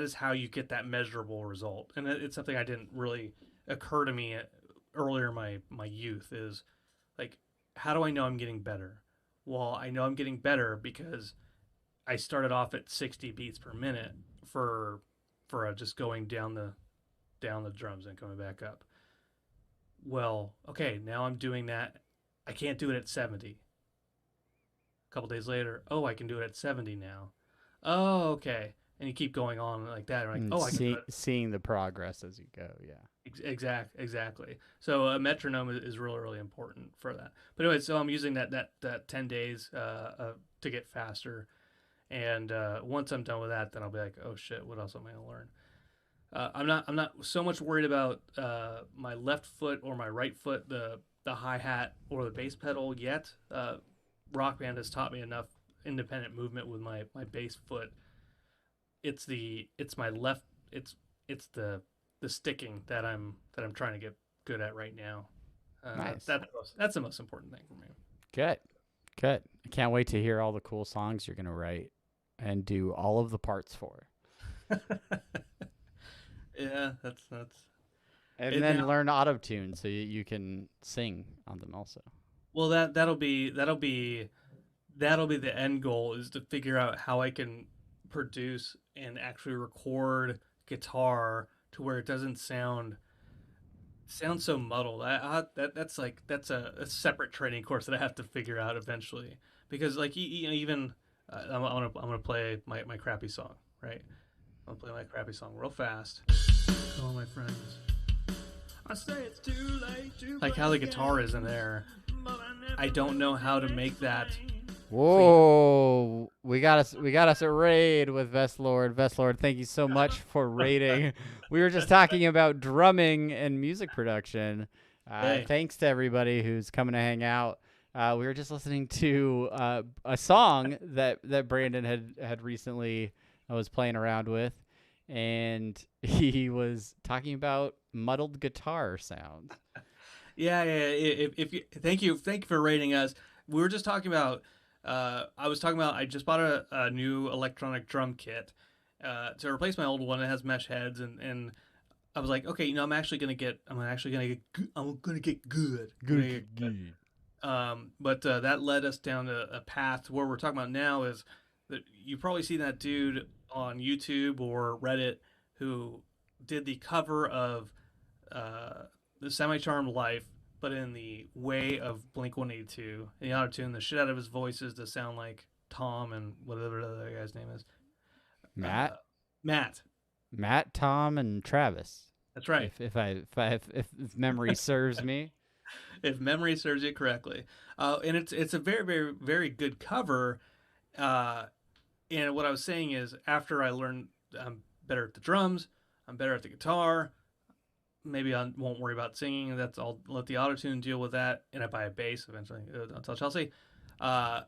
Speaker 2: is how you get that measurable result. And it's something I didn't really occur to me earlier in my youth is like, how do I know I'm getting better? Well, I know I'm getting better because I started off at 60 beats per minute for just going down the drums and coming back up. Well, okay, now I'm doing that. I can't do it at 70. A couple days later, oh, I can do it at 70 now. Oh, okay. And you keep going on like that. Like,
Speaker 1: And
Speaker 2: oh, I can do it.
Speaker 1: seeing the progress as you go. Yeah.
Speaker 2: Exactly. So a metronome is really important for that. But anyway, so I'm using that 10 days to get faster, and once I'm done with that, then I'll be like, oh shit, what else am I gonna learn? I'm not so much worried about my left foot or my right foot, the hi hat or the bass pedal yet. Rock Band has taught me enough independent movement with my bass foot. It's my left. It's the sticking that I'm trying to get good at right now.
Speaker 1: Nice.
Speaker 2: That's the most important thing for me.
Speaker 1: Good. Good. I can't wait to hear all the cool songs you're going to write and do all of the parts for.
Speaker 2: Yeah, that's
Speaker 1: And
Speaker 2: And
Speaker 1: then
Speaker 2: now-
Speaker 1: learn auto tune so you can sing on them also.
Speaker 2: Well, that'll be the end goal, is to figure out how I can produce and actually record guitar to where it doesn't sound so muddled. That's a separate training course that I have to figure out eventually, because like even I'm gonna play my crappy song, right? I'm gonna play my crappy song real fast. All my friends. I say it's too late to like how the guitar is in there. I don't know how to make that.
Speaker 1: Whoa, we got us a raid with Vestlord. Vestlord, thank you so much for raiding. We were just talking about drumming and music production.
Speaker 2: Hey.
Speaker 1: Thanks to everybody who's coming to hang out. We were just listening to a song that Brandon had recently was playing around with, and he was talking about muddled guitar sounds.
Speaker 2: Yeah. If you, thank you for rating us. We were just talking about. I was talking about. I just bought a new electronic drum kit to replace my old one. It has mesh heads, and I was like, okay, I'm actually gonna get. I'm gonna get good. But that led us down a path where we're talking about now is that you probably see that dude on YouTube or Reddit who did the cover of the Semi-Charmed Life, but in the way of Blink 182. And he auto-tuned the shit out of his voices to sound like Tom and whatever the other guy's name is.
Speaker 1: Matt,
Speaker 2: Matt,
Speaker 1: Tom, and Travis.
Speaker 2: That's right.
Speaker 1: If memory serves me.
Speaker 2: If memory serves you correctly, and it's a very very very good cover. And what I was saying is, after I learned I'm better at the drums, I'm better at the guitar. Maybe I won't worry about singing. I'll let the autotune deal with that, and I buy a bass eventually. I'll tell Chelsea. The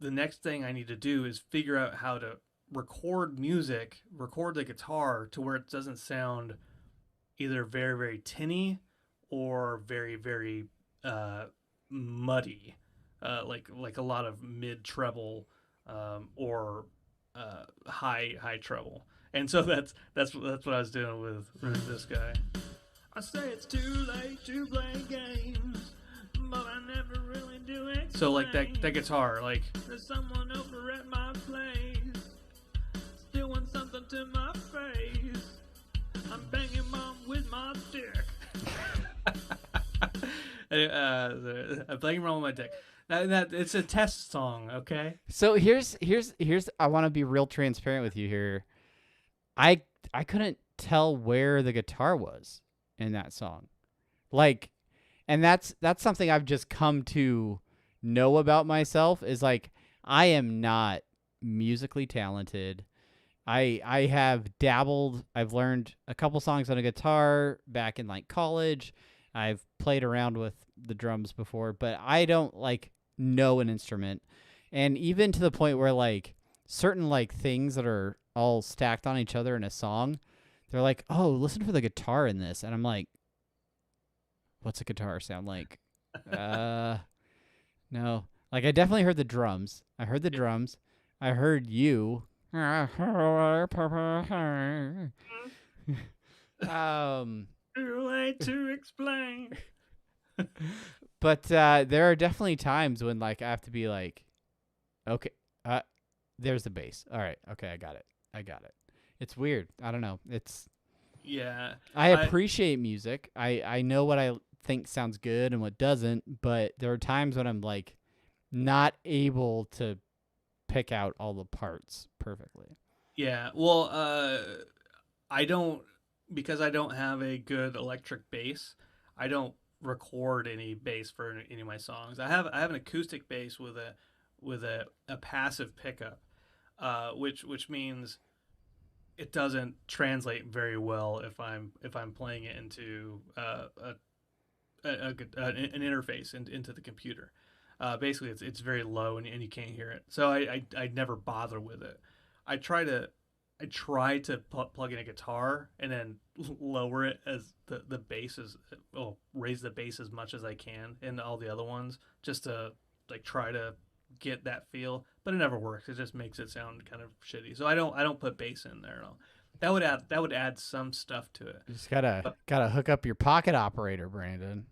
Speaker 2: next thing I need to do is figure out how to record the guitar to where it doesn't sound either very very tinny or very very muddy, like a lot of mid treble or high treble. And so that's what I was doing with this guy. I say it's too late to play games, but I never really do it. So like that guitar, like there's someone over at my place, still want something to my face. I'm banging mom with my dick. I'm banging mom with my dick. That it's a test song, okay?
Speaker 1: So here's I want to be real transparent with you here. I couldn't tell where the guitar was in that song. Like, and that's something I've just come to know about myself, is like I am not musically talented. I have dabbled. I've learned a couple songs on a guitar back in like college. I've played around with the drums before, but I don't like know an instrument. And even to the point where like certain like things that are all stacked on each other in a song, they're like, "Oh, listen for the guitar in this." And I'm like, "What's a guitar sound like?" No. Like I definitely heard the drums. I heard the drums. I heard you.
Speaker 2: Too late to explain.
Speaker 1: But there are definitely times when like I have to be like, okay, there's the bass. All right, okay, I got it. It's weird. I don't know.
Speaker 2: Yeah.
Speaker 1: I appreciate music. I know what I think sounds good and what doesn't, but there are times when I'm like not able to pick out all the parts perfectly.
Speaker 2: Yeah. Well, because I don't have a good electric bass, I don't record any bass for any of my songs. I have an acoustic bass with a passive pickup, which means it doesn't translate very well if I'm playing it into an interface into the computer. Basically, it's very low and you can't hear it. So I never bother with it. I try to plug in a guitar and then lower it as the bass is, raise the bass as much as I can in all the other ones, just to like try to get that feel, but it never works. It just makes it sound kind of shitty. So I don't put bass in there at all. That would add some stuff to it.
Speaker 1: You just gotta hook up your pocket operator, Brandon.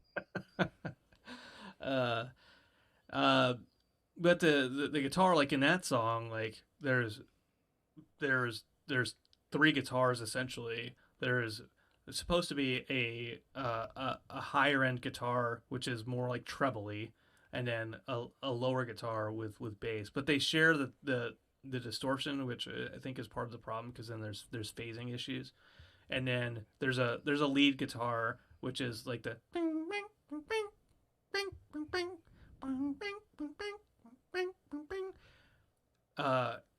Speaker 2: But the guitar, like in that song, like there's three guitars essentially. There's supposed to be a higher end guitar which is more like trebly, and then a lower guitar with bass. But they share the distortion, which I think is part of the problem because then there's phasing issues. And then there's a lead guitar which is like the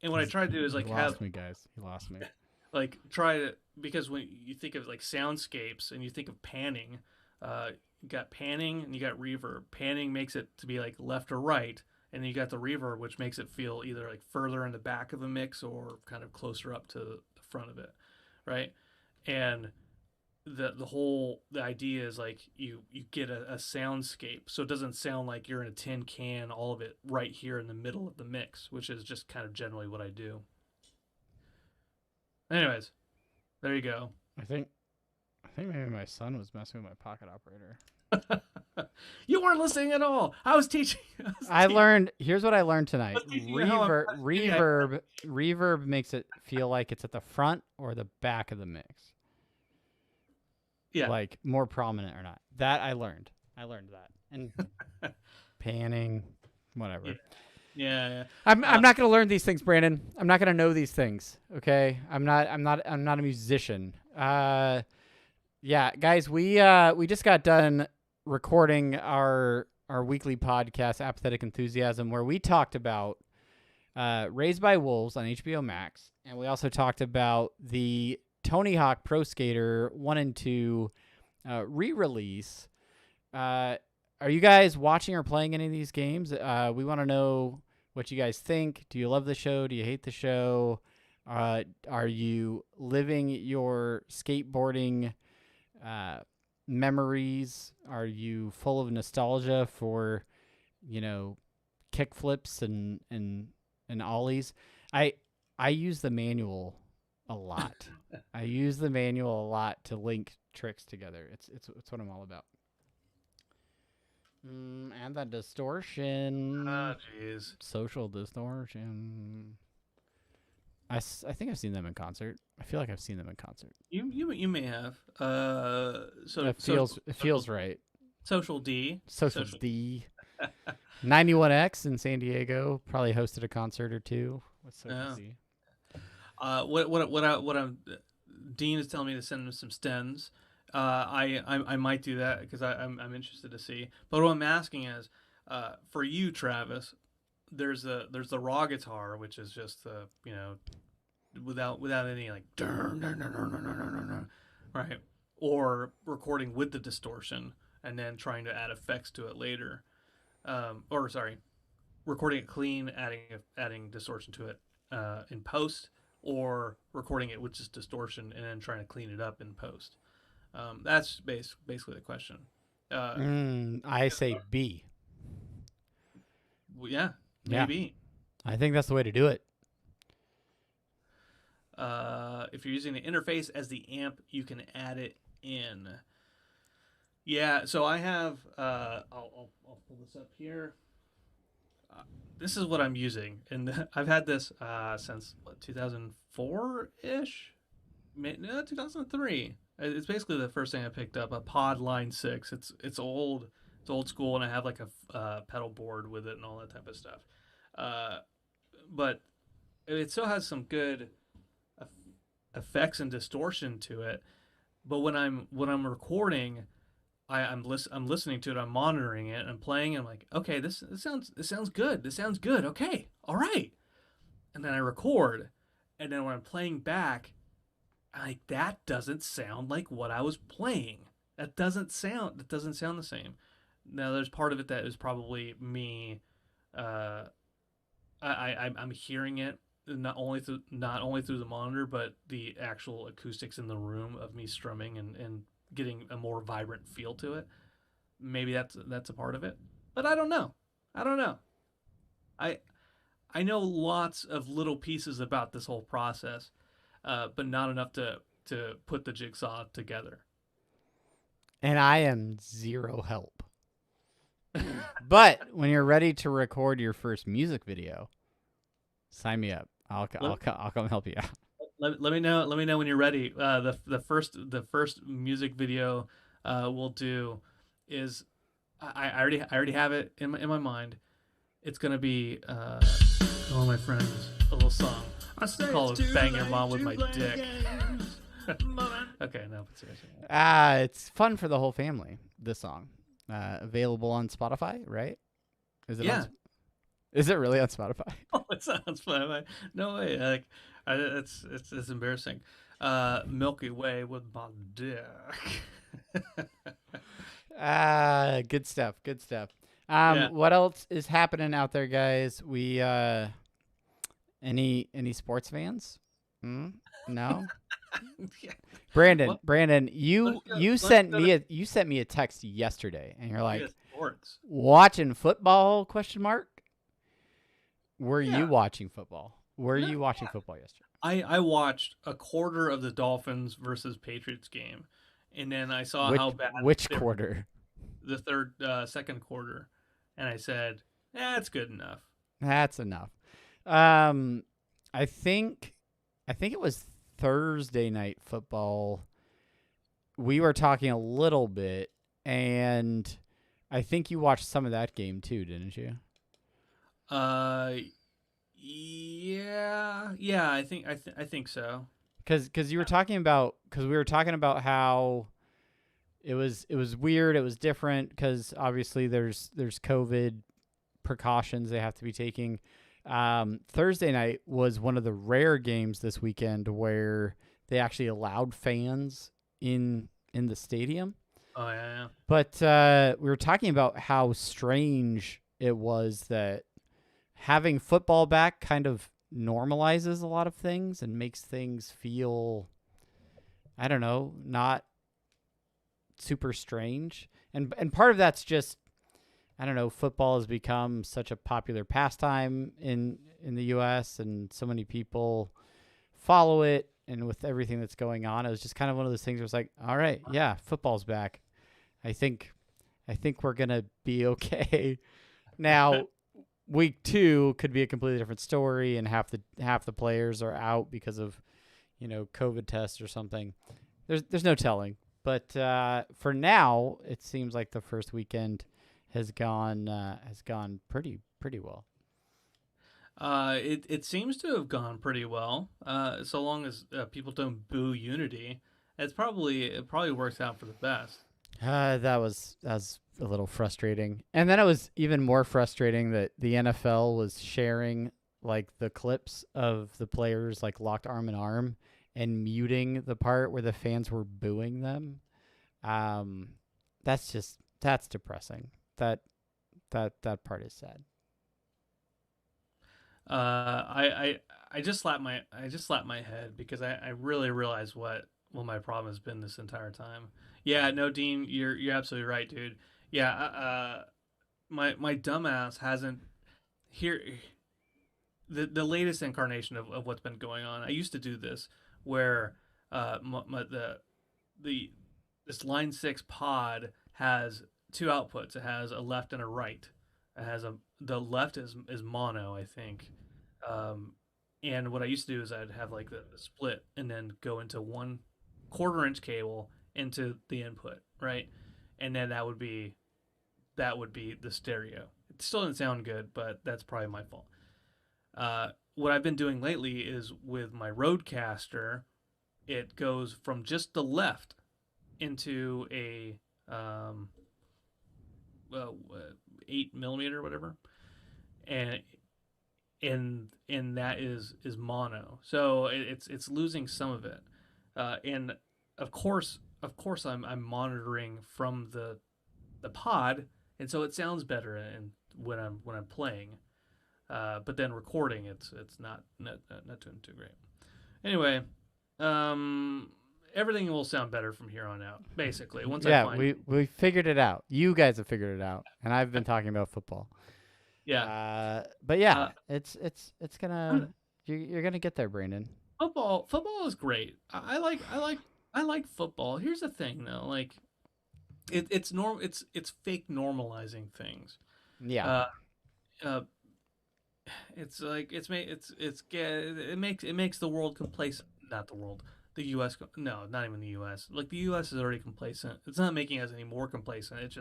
Speaker 2: and what I try to do is like
Speaker 1: he
Speaker 2: have
Speaker 1: lost me, guys. He lost me.
Speaker 2: like try to, because when you think of like soundscapes and you think of panning, you got panning and you got reverb. Panning makes it to be like left or right, and then you got the reverb, which makes it feel either like further in the back of the mix or kind of closer up to the front of it, right? And the idea is like you get a soundscape, so it doesn't sound like you're in a tin can, all of it right here in the middle of the mix, which is just kind of generally what I do. Anyways, there you go.
Speaker 1: I think maybe my son was messing with my pocket operator.
Speaker 2: You weren't listening at all. I was teaching.
Speaker 1: Here's what I learned tonight.
Speaker 2: Let's teach you how I'm-
Speaker 1: Reverb makes it feel like it's at the front or the back of the mix.
Speaker 2: Yeah.
Speaker 1: Like more prominent or not. That I learned. I learned that. And panning, whatever.
Speaker 2: Yeah.
Speaker 1: I'm not going to learn these things, Brandon. I'm not going to know these things. Okay? I'm not a musician. Yeah, guys, we just got done recording our weekly podcast, Apathetic Enthusiasm, where we talked about Raised by Wolves on HBO Max, and we also talked about the Tony Hawk Pro Skater 1 and 2 re-release. Are you guys watching or playing any of these games? We want to know what you guys think. Do you love the show? Do you hate the show? Are you living your skateboarding memories? Are you full of nostalgia for, kick flips and ollies? I use the manual a lot. I use the manual a lot to link tricks together. It's what I'm all about. And the distortion.
Speaker 2: Oh, jeez.
Speaker 1: Social distortion. I think I've seen them in concert. I feel like I've seen them in concert.
Speaker 2: You may have.
Speaker 1: It feels right.
Speaker 2: Social D.
Speaker 1: Social D. 91X in San Diego probably hosted a concert or two with Social D.
Speaker 2: What I'm Dean is telling me to send him some stems. I might do that because I'm interested to see. But what I'm asking is, for you, Travis, there's the raw guitar, which is just the without any like right, or recording with the distortion and then trying to add effects to it later, recording it clean, adding distortion to it in post, or recording it with just distortion and then trying to clean it up in post. That's basically the question.
Speaker 1: I say B.
Speaker 2: Yeah, maybe.
Speaker 1: I think that's the way to do it.
Speaker 2: If you're using the interface as the amp, you can add it in. Yeah, so I have. I'll pull this up here. This is what I'm using, and I've had this since 2004-ish, no, 2003. It's basically the first thing I picked up, a Pod Line 6. It's old school, and I have like a pedal board with it and all that type of stuff. But it still has some good effects and distortion to it. But when I'm recording, I'm listening to it, I'm monitoring it, I'm playing, and I'm like, okay, this sounds good. This sounds good. Okay, all right. And then I record, and then when I'm playing back, like, that doesn't sound like what I was playing. That doesn't sound the same. Now there's part of it that is probably me. I'm hearing it not only through the monitor, but the actual acoustics in the room of me strumming and getting a more vibrant feel to it. Maybe that's a part of it, but I don't know. I know lots of little pieces about this whole process, but not enough to put the jigsaw together.
Speaker 1: And I am zero help. But when you're ready to record your first music video, sign me up. I'll come help you out.
Speaker 2: Let me know. Let me know when you're ready. The first music video we'll do is I already have it in my mind. It's gonna be oh my friends, a little song. It's called "Bang Your Mom with My Dick." Okay, no, but seriously.
Speaker 1: It's fun for the whole family. This song, available on Spotify, right? Is it?
Speaker 2: Yeah.
Speaker 1: Is it really on Spotify?
Speaker 2: Oh, it sounds fun. No way. Like, it's embarrassing. Milky Way with my dick.
Speaker 1: Good stuff. Good stuff.
Speaker 2: Yeah.
Speaker 1: What else is happening out there, guys? We any sports fans? No.
Speaker 2: Yeah.
Speaker 1: Brandon,
Speaker 2: Let's
Speaker 1: you
Speaker 2: let's
Speaker 1: sent
Speaker 2: go
Speaker 1: me a text yesterday, and you're like,
Speaker 2: sports.
Speaker 1: watching football? Question mark. Were
Speaker 2: Yeah.
Speaker 1: you watching football? Were
Speaker 2: No,
Speaker 1: you watching football yesterday?
Speaker 2: I watched a quarter of the Dolphins versus Patriots game, and then I saw how bad
Speaker 1: Which
Speaker 2: they were
Speaker 1: quarter?
Speaker 2: the second quarter, and I said, "That's good enough."
Speaker 1: That's enough. I think it was Thursday night football. We were talking a little bit, and I think you watched some of that game too, didn't you?
Speaker 2: Yeah. I think so.
Speaker 1: Because we were talking about how it was weird. It was different because obviously there's COVID precautions they have to be taking. Thursday night was one of the rare games this weekend where they actually allowed fans in the stadium.
Speaker 2: Oh yeah.
Speaker 1: But we were talking about how strange it was that having football back kind of normalizes a lot of things and makes things feel, I don't know, not super strange. And part of that's just, I don't know, football has become such a popular pastime in the U.S. and so many people follow it. And with everything that's going on, it was just kind of one of those things where it's like, all right, yeah, football's back. I think we're gonna be okay. Now, week 2 could be a completely different story, and half the players are out because of, COVID tests or something. There's no telling. But for now, it seems like the first weekend has gone pretty well.
Speaker 2: It seems to have gone pretty well. So long as people don't boo Unity, it probably works out for the best.
Speaker 1: That was a little frustrating. And then it was even more frustrating that the NFL was sharing like the clips of the players like locked arm in arm and muting the part where the fans were booing them. That's depressing. That part is sad.
Speaker 2: I just slapped my head because I really realized what my problem has been this entire time. Yeah, no, Dean, you're absolutely right, dude. Yeah, my dumbass hasn't here the latest incarnation of what's been going on. I used to do this where this Line 6 pod has two outputs. It has a left and a right. It has the left is mono, I think. And what I used to do is I'd have like the split and then go into 1/4 inch cable into the input, right? And then that would be the stereo. It still didn't sound good, but that's probably my fault. What I've been doing lately is with my Rodecaster, it goes from just the left into a 8mm or whatever, and that is mono. So it's losing some of it, and of course I'm monitoring from the pod, and so it sounds better and when I'm playing, but then recording it's not doing too great. Anyway, everything will sound better from here on out. Basically, once I find
Speaker 1: we figured it out. You guys have figured it out, and I've been talking about football.
Speaker 2: Yeah.
Speaker 1: But yeah, it's gonna you're gonna get there, Brandon.
Speaker 2: Football is great. I like football. Here's the thing though, like It's fake normalizing things.
Speaker 1: Yeah.
Speaker 2: Uh, uh, it's like it makes the world complacent. Not the world, the U.S. No, not even the U.S. Like the U.S. is already complacent. It's not making us any more complacent. It's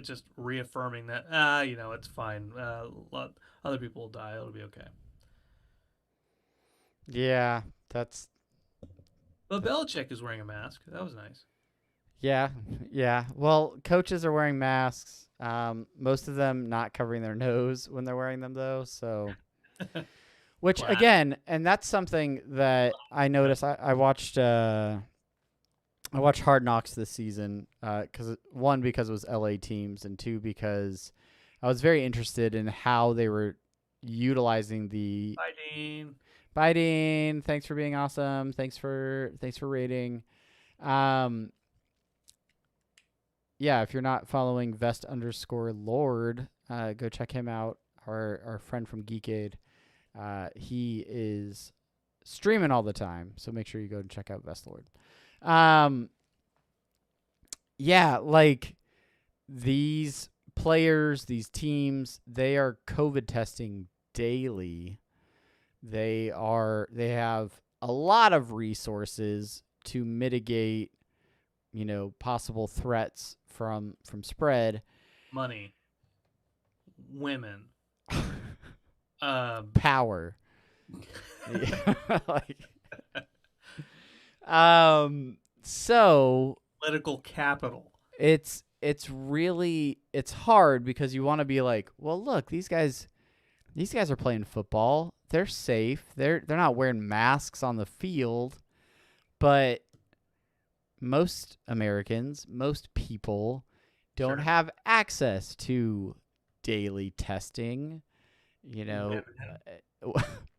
Speaker 2: just reaffirming that it's fine. Other people will die. It'll be okay.
Speaker 1: Yeah. That's
Speaker 2: But Belichick is wearing a mask. That was nice.
Speaker 1: yeah. Yeah. Well, coaches are wearing masks. Most of them not covering their nose when they're wearing them though. So which
Speaker 2: Class.
Speaker 1: again, and that's something that I noticed. I watched Hard Knocks this season because one, because it was LA teams, and two, because I was very interested in how they were utilizing the
Speaker 2: Fighting.
Speaker 1: biting. Thanks for being awesome. Thanks for rating. Yeah, if you're not following Vest_Lord, go check him out. Our friend from Geekade. He is streaming all the time, so make sure you go and check out Vestlord. Yeah, like these players, these teams, they are COVID testing daily. They have a lot of resources to mitigate, possible threats from spread.
Speaker 2: Money. Women.
Speaker 1: Power. So
Speaker 2: Political capital.
Speaker 1: it's hard because you want to be like, well, look, these guys are playing football. They're safe. They're not wearing masks on the field. But most Americans, most people don't
Speaker 2: Sure.
Speaker 1: have access to daily testing,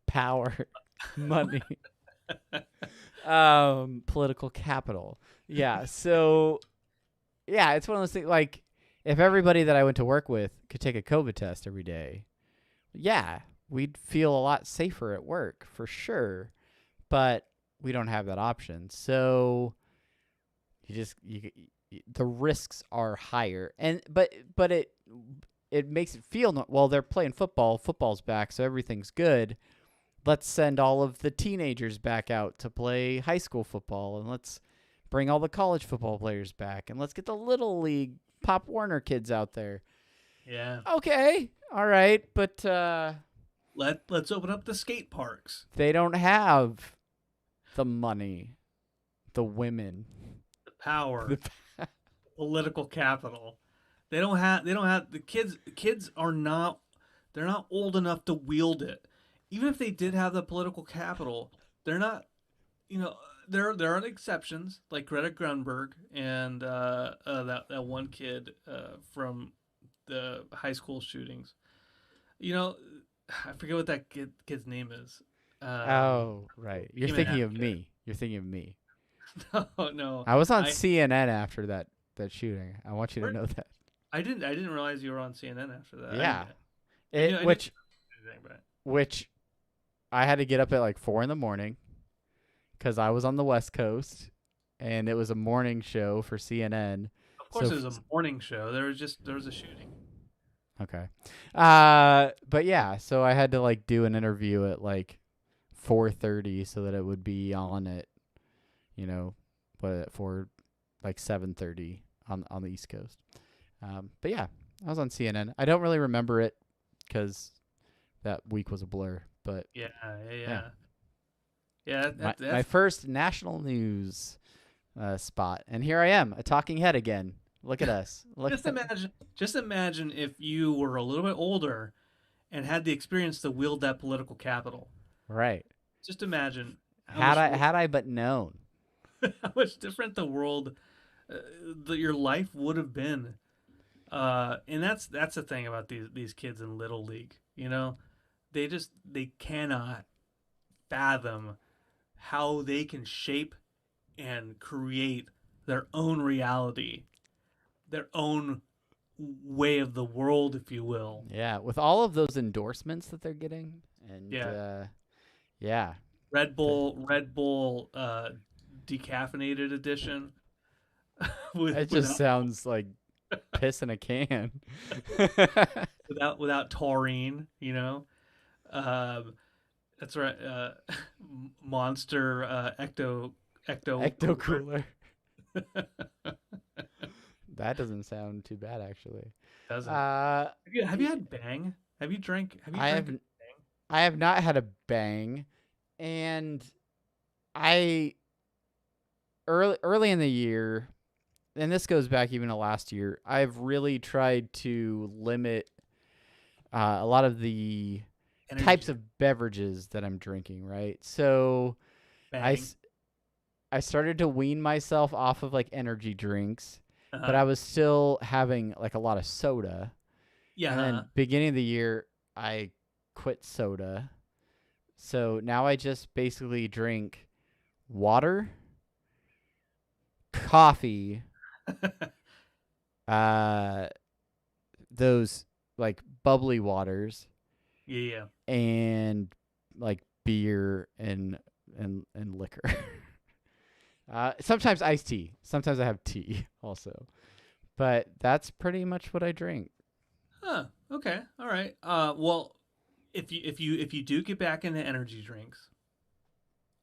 Speaker 1: power, money, political capital. Yeah. So, yeah, it's one of those things. Like, if everybody that I went to work with could take a COVID test every day, yeah, we'd feel a lot safer at work for sure. But we don't have that option. So the risks are higher. And but it makes it feel well, they're playing football. Football's back, so everything's good. Let's send all of the teenagers back out to play high school football, and let's bring all the college football players back, and let's get the little league Pop Warner kids out there.
Speaker 2: Yeah.
Speaker 1: Okay, all right, but
Speaker 2: Let's open up the skate parks.
Speaker 1: they don't have the money, the women,
Speaker 2: The power.
Speaker 1: the
Speaker 2: Political capital. They don't have the kids are not they're not old enough to wield it. Even if they did have the political capital, they're not there are exceptions like Greta Grunberg and that one kid from the high school shootings. I forget what that kid's name is.
Speaker 1: Oh, right. You're
Speaker 2: Even
Speaker 1: thinking of
Speaker 2: after.
Speaker 1: me. You're thinking of me.
Speaker 2: No.
Speaker 1: I was on CNN after that shooting. I want you to know that.
Speaker 2: I didn't realize you were on CNN after that.
Speaker 1: Yeah.
Speaker 2: I didn't
Speaker 1: Which
Speaker 2: do anything, but
Speaker 1: I had to get up at like 4 a.m. because I was on the West Coast, and it was a morning show for CNN.
Speaker 2: of course,
Speaker 1: So
Speaker 2: it was a morning show. There was a shooting.
Speaker 1: Okay. But yeah, so I had to like do an interview at like 4:30 so that it would be on at, for like 7:30 on the East Coast. But yeah, I was on CNN. I don't really remember it because that week was a blur. But
Speaker 2: Yeah.
Speaker 1: my
Speaker 2: That's
Speaker 1: first national news spot, and here I am, a talking head again. Look at us.
Speaker 2: just imagine if you were a little bit older and had the experience to wield that political capital.
Speaker 1: Right.
Speaker 2: Just imagine
Speaker 1: Had I but known.
Speaker 2: how much different the world, your life would have been. And that's the thing about these kids in Little League. They cannot fathom how they can shape and create their own reality, their own way of the world, if you will.
Speaker 1: Yeah, with all of those endorsements that they're getting, and yeah,
Speaker 2: Red Bull, decaffeinated edition.
Speaker 1: It just sounds like piss in a can.
Speaker 2: without taurine, you know. That's right. Monster
Speaker 1: Ecto cooler. That doesn't sound too bad, actually.
Speaker 2: Doesn't.
Speaker 1: Uh,
Speaker 2: Have you had Bang? Have you drank? Have you
Speaker 1: I
Speaker 2: drank
Speaker 1: have
Speaker 2: Bang?
Speaker 1: I have not had a Bang, and I early in the year, and this goes back even to last year. I've really tried to limit a lot of the
Speaker 2: Energy
Speaker 1: types
Speaker 2: drink.
Speaker 1: of beverages that I'm drinking. Right, so
Speaker 2: Bang.
Speaker 1: I started to wean myself off of like energy drinks, but
Speaker 2: Uh-huh.
Speaker 1: I was still having like a lot of soda.
Speaker 2: Yeah.
Speaker 1: And then beginning of the year, I quit soda. So now I just basically drink water, coffee, uh, those like bubbly waters,
Speaker 2: Yeah.
Speaker 1: and like beer and liquor. Sometimes iced tea. Sometimes I have tea also. But that's pretty much what I drink.
Speaker 2: Huh. Okay. All right. Well, if you do get back into energy drinks,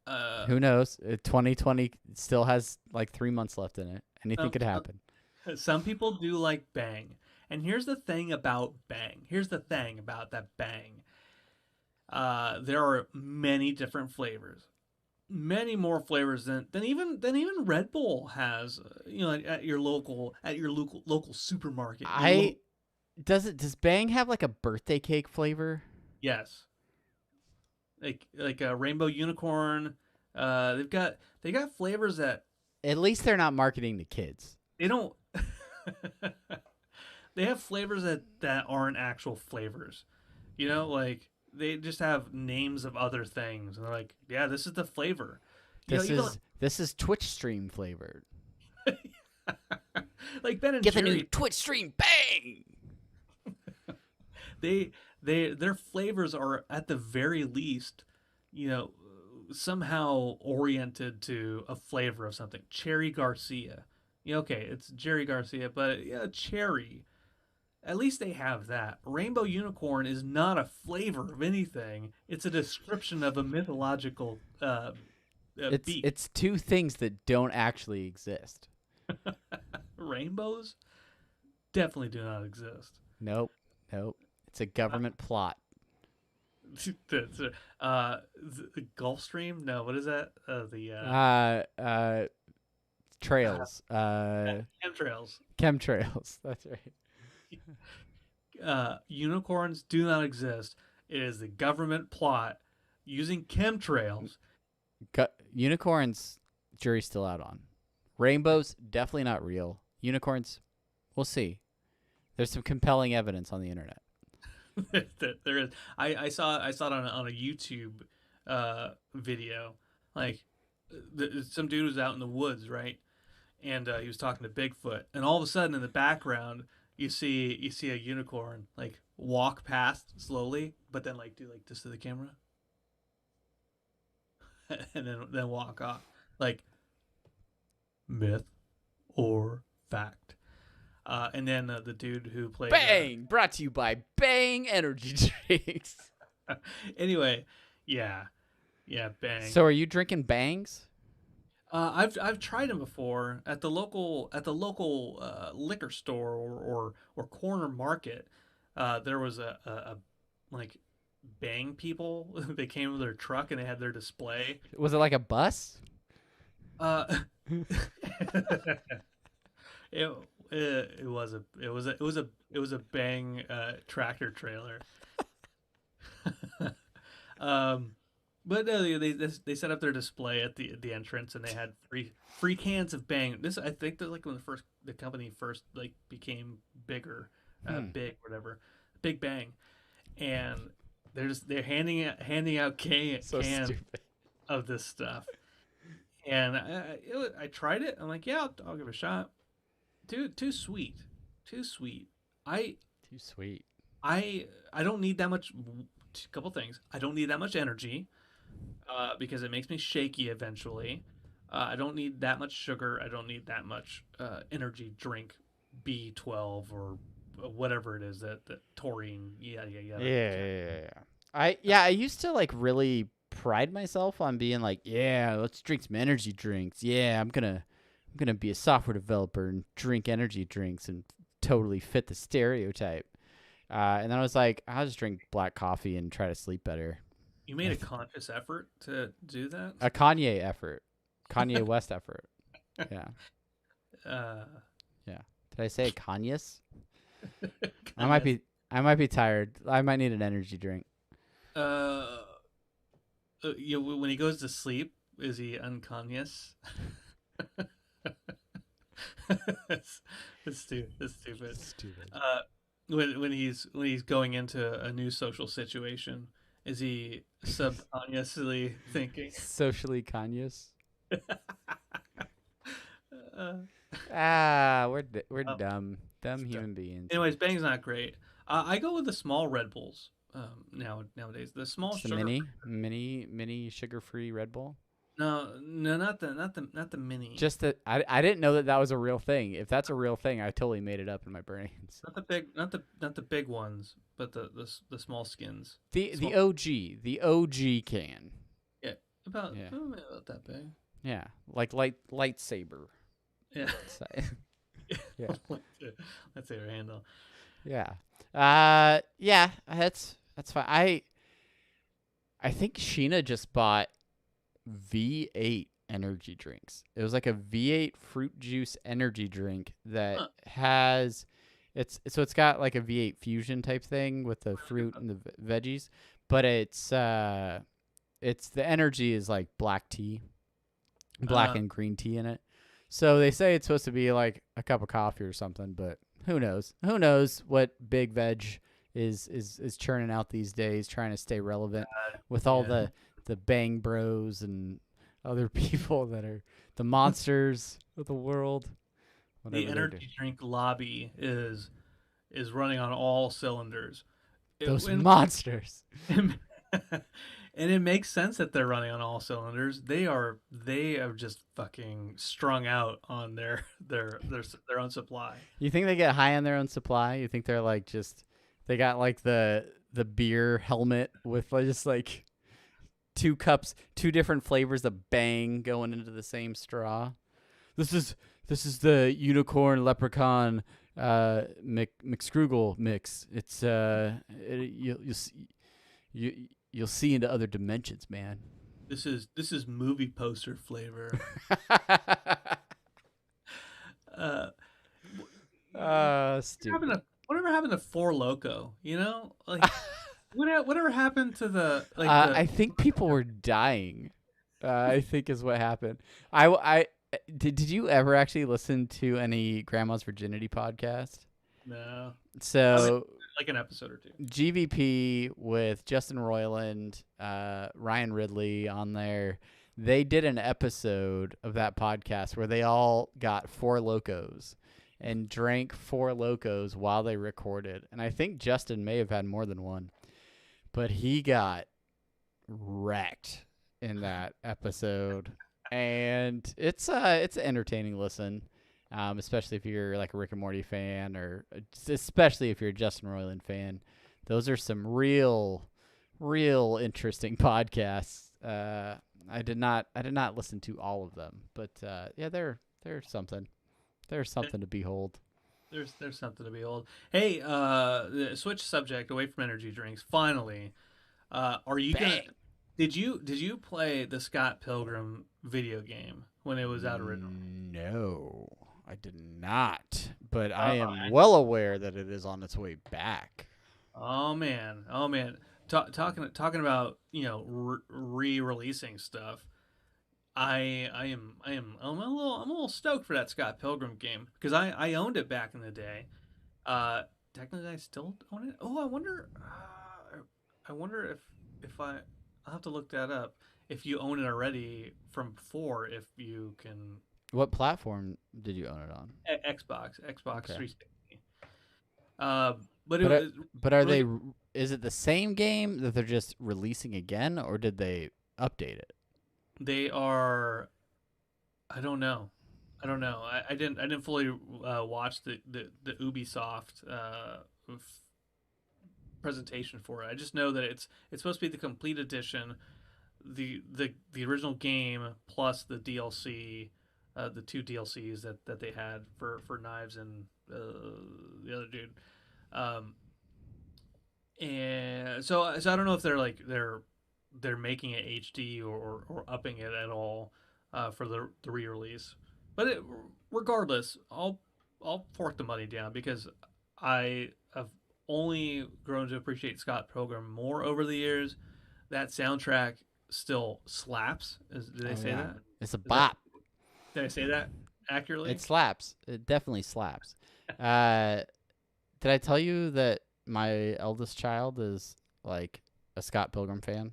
Speaker 2: uh,
Speaker 1: Who knows? 2020 still has like 3 months left in it. Anything
Speaker 2: some
Speaker 1: could happen.
Speaker 2: some people do like Bang, and here's the thing about Bang. Here's the thing about that Bang. There are many different flavors, many more flavors than even Red Bull has. You know, at your local supermarket.
Speaker 1: Does Bang have like a birthday cake flavor?
Speaker 2: Yes, like a rainbow unicorn. They got flavors that
Speaker 1: At least they're not marketing to kids.
Speaker 2: they don't. They have flavors that aren't actual flavors. You know, like they just have names of other things, and they're like, yeah, this is the flavor. You know,
Speaker 1: This
Speaker 2: even
Speaker 1: is Twitch stream flavored.
Speaker 2: like Ben and
Speaker 1: Get the new
Speaker 2: Jerry,
Speaker 1: Twitch stream Bang.
Speaker 2: their flavors are at the very least, you know, somehow oriented to a flavor of something. Cherry Garcia. Yeah, okay, it's Jerry Garcia, but yeah, cherry. At least they have that. Rainbow Unicorn is not a flavor of anything. It's a description of a mythological beast.
Speaker 1: It's two things that don't actually exist.
Speaker 2: Rainbows definitely do not exist.
Speaker 1: Nope. It's a government plot.
Speaker 2: The Gulfstream? No, what is that?
Speaker 1: Trails.
Speaker 2: Chemtrails.
Speaker 1: Chemtrails. That's right.
Speaker 2: Unicorns do not exist. It is the government plot using chemtrails.
Speaker 1: Unicorns, jury's still out on. Rainbows, definitely not real. Unicorns, we'll see. There's some compelling evidence on the internet.
Speaker 2: There is. I saw it on a YouTube video. Like some dude was out in the woods, right? And he was talking to Bigfoot, and all of a sudden in the background you see a unicorn like walk past slowly, but then like do like this to the camera, and then walk off. Like myth or fact. And then the dude who played
Speaker 1: Bang! Brought to you by Bang Energy Drinks.
Speaker 2: Anyway, yeah, Bang.
Speaker 1: So are you drinking Bangs?
Speaker 2: I've tried them before at the local liquor store or corner market. There was a like Bang people. They came with their truck and they had their display.
Speaker 1: Was it like a bus?
Speaker 2: Uh, it it was a Bang tractor trailer. But no, they set up their display at the entrance, and they had free cans of Bang. This I think that like when the company first like became bigger, big whatever, Big Bang, and they're handing out cans
Speaker 1: Stupid.
Speaker 2: of this stuff, and I tried it. I'm like, yeah, I'll give it a shot. Too sweet, too sweet.
Speaker 1: Too sweet.
Speaker 2: I don't need that much. Couple things. I don't need that much energy. Because it makes me shaky eventually. I don't need that much sugar. I don't need that much energy drink, B12 or whatever it is that taurine. Yeah.
Speaker 1: I used to like really pride myself on being like, yeah, let's drink some energy drinks. Yeah, I'm gonna be a software developer and drink energy drinks and totally fit the stereotype. And then I was like, I'll just drink black coffee and try to sleep better.
Speaker 2: You made a conscious effort to do that?
Speaker 1: A Kanye effort, Kanye West effort. Yeah. Yeah. Did I say Kanye's? I might be tired. I might need an energy drink.
Speaker 2: When he goes to sleep, is he unconscious? That's stupid. That's stupid. When he's going into a new social situation, is he subconsciously thinking?
Speaker 1: Socially conscious. We're dumb human beings.
Speaker 2: Anyways, Bang's not great. I go with the small Red Bulls. Nowadays the small
Speaker 1: Just
Speaker 2: sugar.
Speaker 1: mini sugar-free Red Bull.
Speaker 2: No, not the mini.
Speaker 1: Just that I didn't know that was a real thing. If that's a real thing, I totally made it up in my brains.
Speaker 2: Not the big ones, but the small skins.
Speaker 1: The OG can.
Speaker 2: Yeah, about that big.
Speaker 1: Yeah, like lightsaber.
Speaker 2: Yeah.
Speaker 1: Yeah.
Speaker 2: That's your handle.
Speaker 1: Yeah. Yeah, that's fine. I think Sheena just bought V8 energy drinks. It was like a V8 fruit juice energy drink that has it's got like a V8 fusion type thing with the fruit and the veggies, but it's the energy is like black tea, black and green tea in it. So they say it's supposed to be like a cup of coffee or something, but who knows? Who knows what Big Veg is churning out these days, trying to stay relevant with all the Bang Bros and other people that are the monsters of the world.
Speaker 2: The energy drink lobby is running on all cylinders.
Speaker 1: Those monsters.
Speaker 2: And it makes sense that they're running on all cylinders. They are just fucking strung out on their own supply.
Speaker 1: You think they get high on their own supply? You think they're like they got like the beer helmet with just like 2 cups, 2 different flavors of Bang going into the same straw? This is the unicorn leprechaun McScroogle mix. It's you'll see into other dimensions, man.
Speaker 2: This is movie poster flavor.
Speaker 1: Stupid.
Speaker 2: Whatever happened to Four Loko? You know, like whatever happened to the like?
Speaker 1: I think people were dying. I think is what happened. I did you ever actually listen to any Grandma's Virginity podcast?
Speaker 2: No.
Speaker 1: So
Speaker 2: like an episode or 2.
Speaker 1: GVP with Justin Roiland, Ryan Ridley on there. They did an episode of that podcast where they all got 4 Locos and drank 4 Locos while they recorded. And I think Justin may have had more than one, but he got wrecked in that episode. And it's an entertaining listen. Especially if you're like a Rick and Morty fan, or especially if you're a Justin Roiland fan. Those are some real interesting podcasts. I did not listen to all of them, but yeah, they're something. There's something to behold.
Speaker 2: There's something to behold. Hey, switch subject away from energy drinks. Finally, are you gonna? Did you play the Scott Pilgrim video game when it was out originally?
Speaker 1: No. I did not, but I am well aware that it is on its way back.
Speaker 2: Oh man. Talking about re-releasing stuff. I'm a little stoked for that Scott Pilgrim game because I owned it back in the day. Technically, I still own it. Oh, I wonder if I'll have to look that up. If you own it already from before, if you can.
Speaker 1: What platform did you own it on?
Speaker 2: Xbox
Speaker 1: Okay.
Speaker 2: 360.
Speaker 1: But are they? Is it the same game that they're just releasing again, or did they update it?
Speaker 2: They are I don't know. I didn't fully watch the Ubisoft presentation for it. I just know that it's supposed to be the complete edition, the original game plus the DLC, the two DLCs that they had for Knives and the other dude. And so I don't know if they're making it HD or upping it at all for the re-release. But regardless, I'll fork the money down because I have only grown to appreciate Scott Pilgrim more over the years. That soundtrack still slaps. Did I say that?
Speaker 1: It's a bop.
Speaker 2: Did I say that accurately?
Speaker 1: It slaps. It definitely slaps. Did I tell you that my eldest child is like a Scott Pilgrim fan?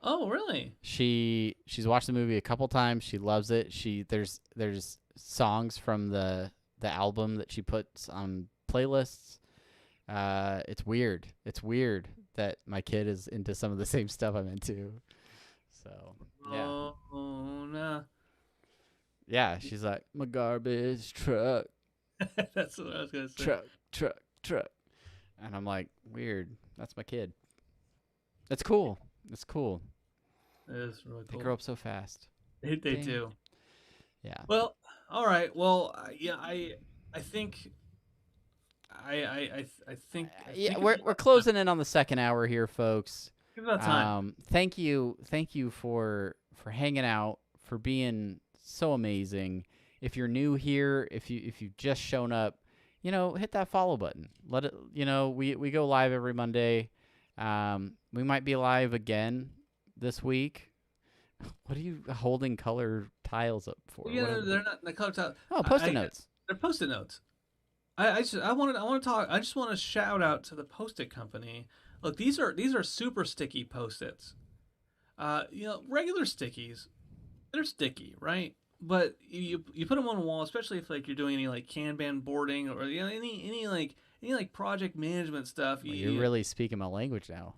Speaker 2: Oh, really?
Speaker 1: She's watched the movie a couple times. She loves it. There's songs from the album that she puts on playlists. It's weird. It's weird that my kid is into some of the same stuff I'm into. So yeah.
Speaker 2: Oh no.
Speaker 1: Yeah, she's like, my garbage truck.
Speaker 2: That's what I was gonna say.
Speaker 1: Truck. And I'm like, weird. That's my kid. It's cool. It's cool.
Speaker 2: It is really cool.
Speaker 1: They grow up so fast.
Speaker 2: They do.
Speaker 1: Yeah.
Speaker 2: Well, all right. Well, yeah, I think. I think.
Speaker 1: Yeah, we're closing in on the second hour here, folks.
Speaker 2: Give about time.
Speaker 1: Thank you for hanging out, for being so amazing. If you're new here, if you've just shown up, hit that follow button. Let it. We go live every Monday. We might be live again this week. What are you holding color tiles up for?
Speaker 2: Yeah, they're not the color tiles.
Speaker 1: Oh, Post-it notes.
Speaker 2: They're Post-it notes. I want to talk. I just want to shout out to the Post-it company. Look, these are super sticky Post-its. Regular stickies, they're sticky, right? But you put them on a wall, especially if like you're doing any like Kanban boarding or any project management stuff.
Speaker 1: You're really speaking my language now.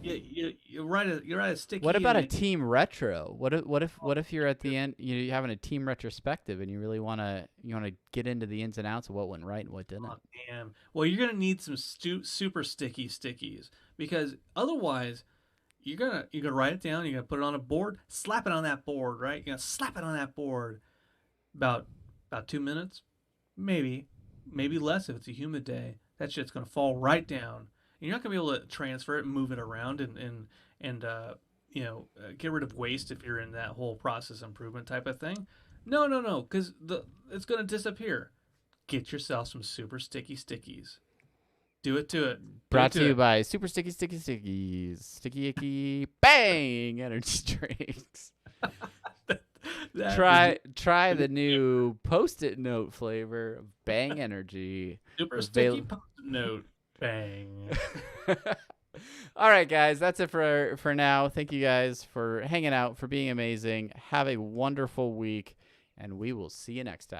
Speaker 2: You write a sticky.
Speaker 1: What about a team retro? What if you're at the end, you're having a team retrospective and you really wanna get into the ins and outs of what went right and what didn't?
Speaker 2: Oh, damn. Well, you're gonna need some super sticky stickies because otherwise you're gonna write it down. You're gonna put it on a board, slap it on that board, right? You're gonna slap it on that board about 2 minutes, maybe less if it's a humid day. That shit's gonna fall right down. You're not gonna be able to transfer it, move it around, and get rid of waste if you're in that whole process improvement type of thing. No, because it's gonna disappear. Get yourself some super sticky stickies. Do it to it.
Speaker 1: Brought to you by Super Sticky Stickies, Sticky Icky Bang Energy Drinks. Try the new Post-it note flavor of Bang Energy.
Speaker 2: Super sticky Post-it note. Bang.
Speaker 1: All right, guys, that's it for now. Thank you guys for hanging out, for being amazing. Have a wonderful week, and we will see you next time.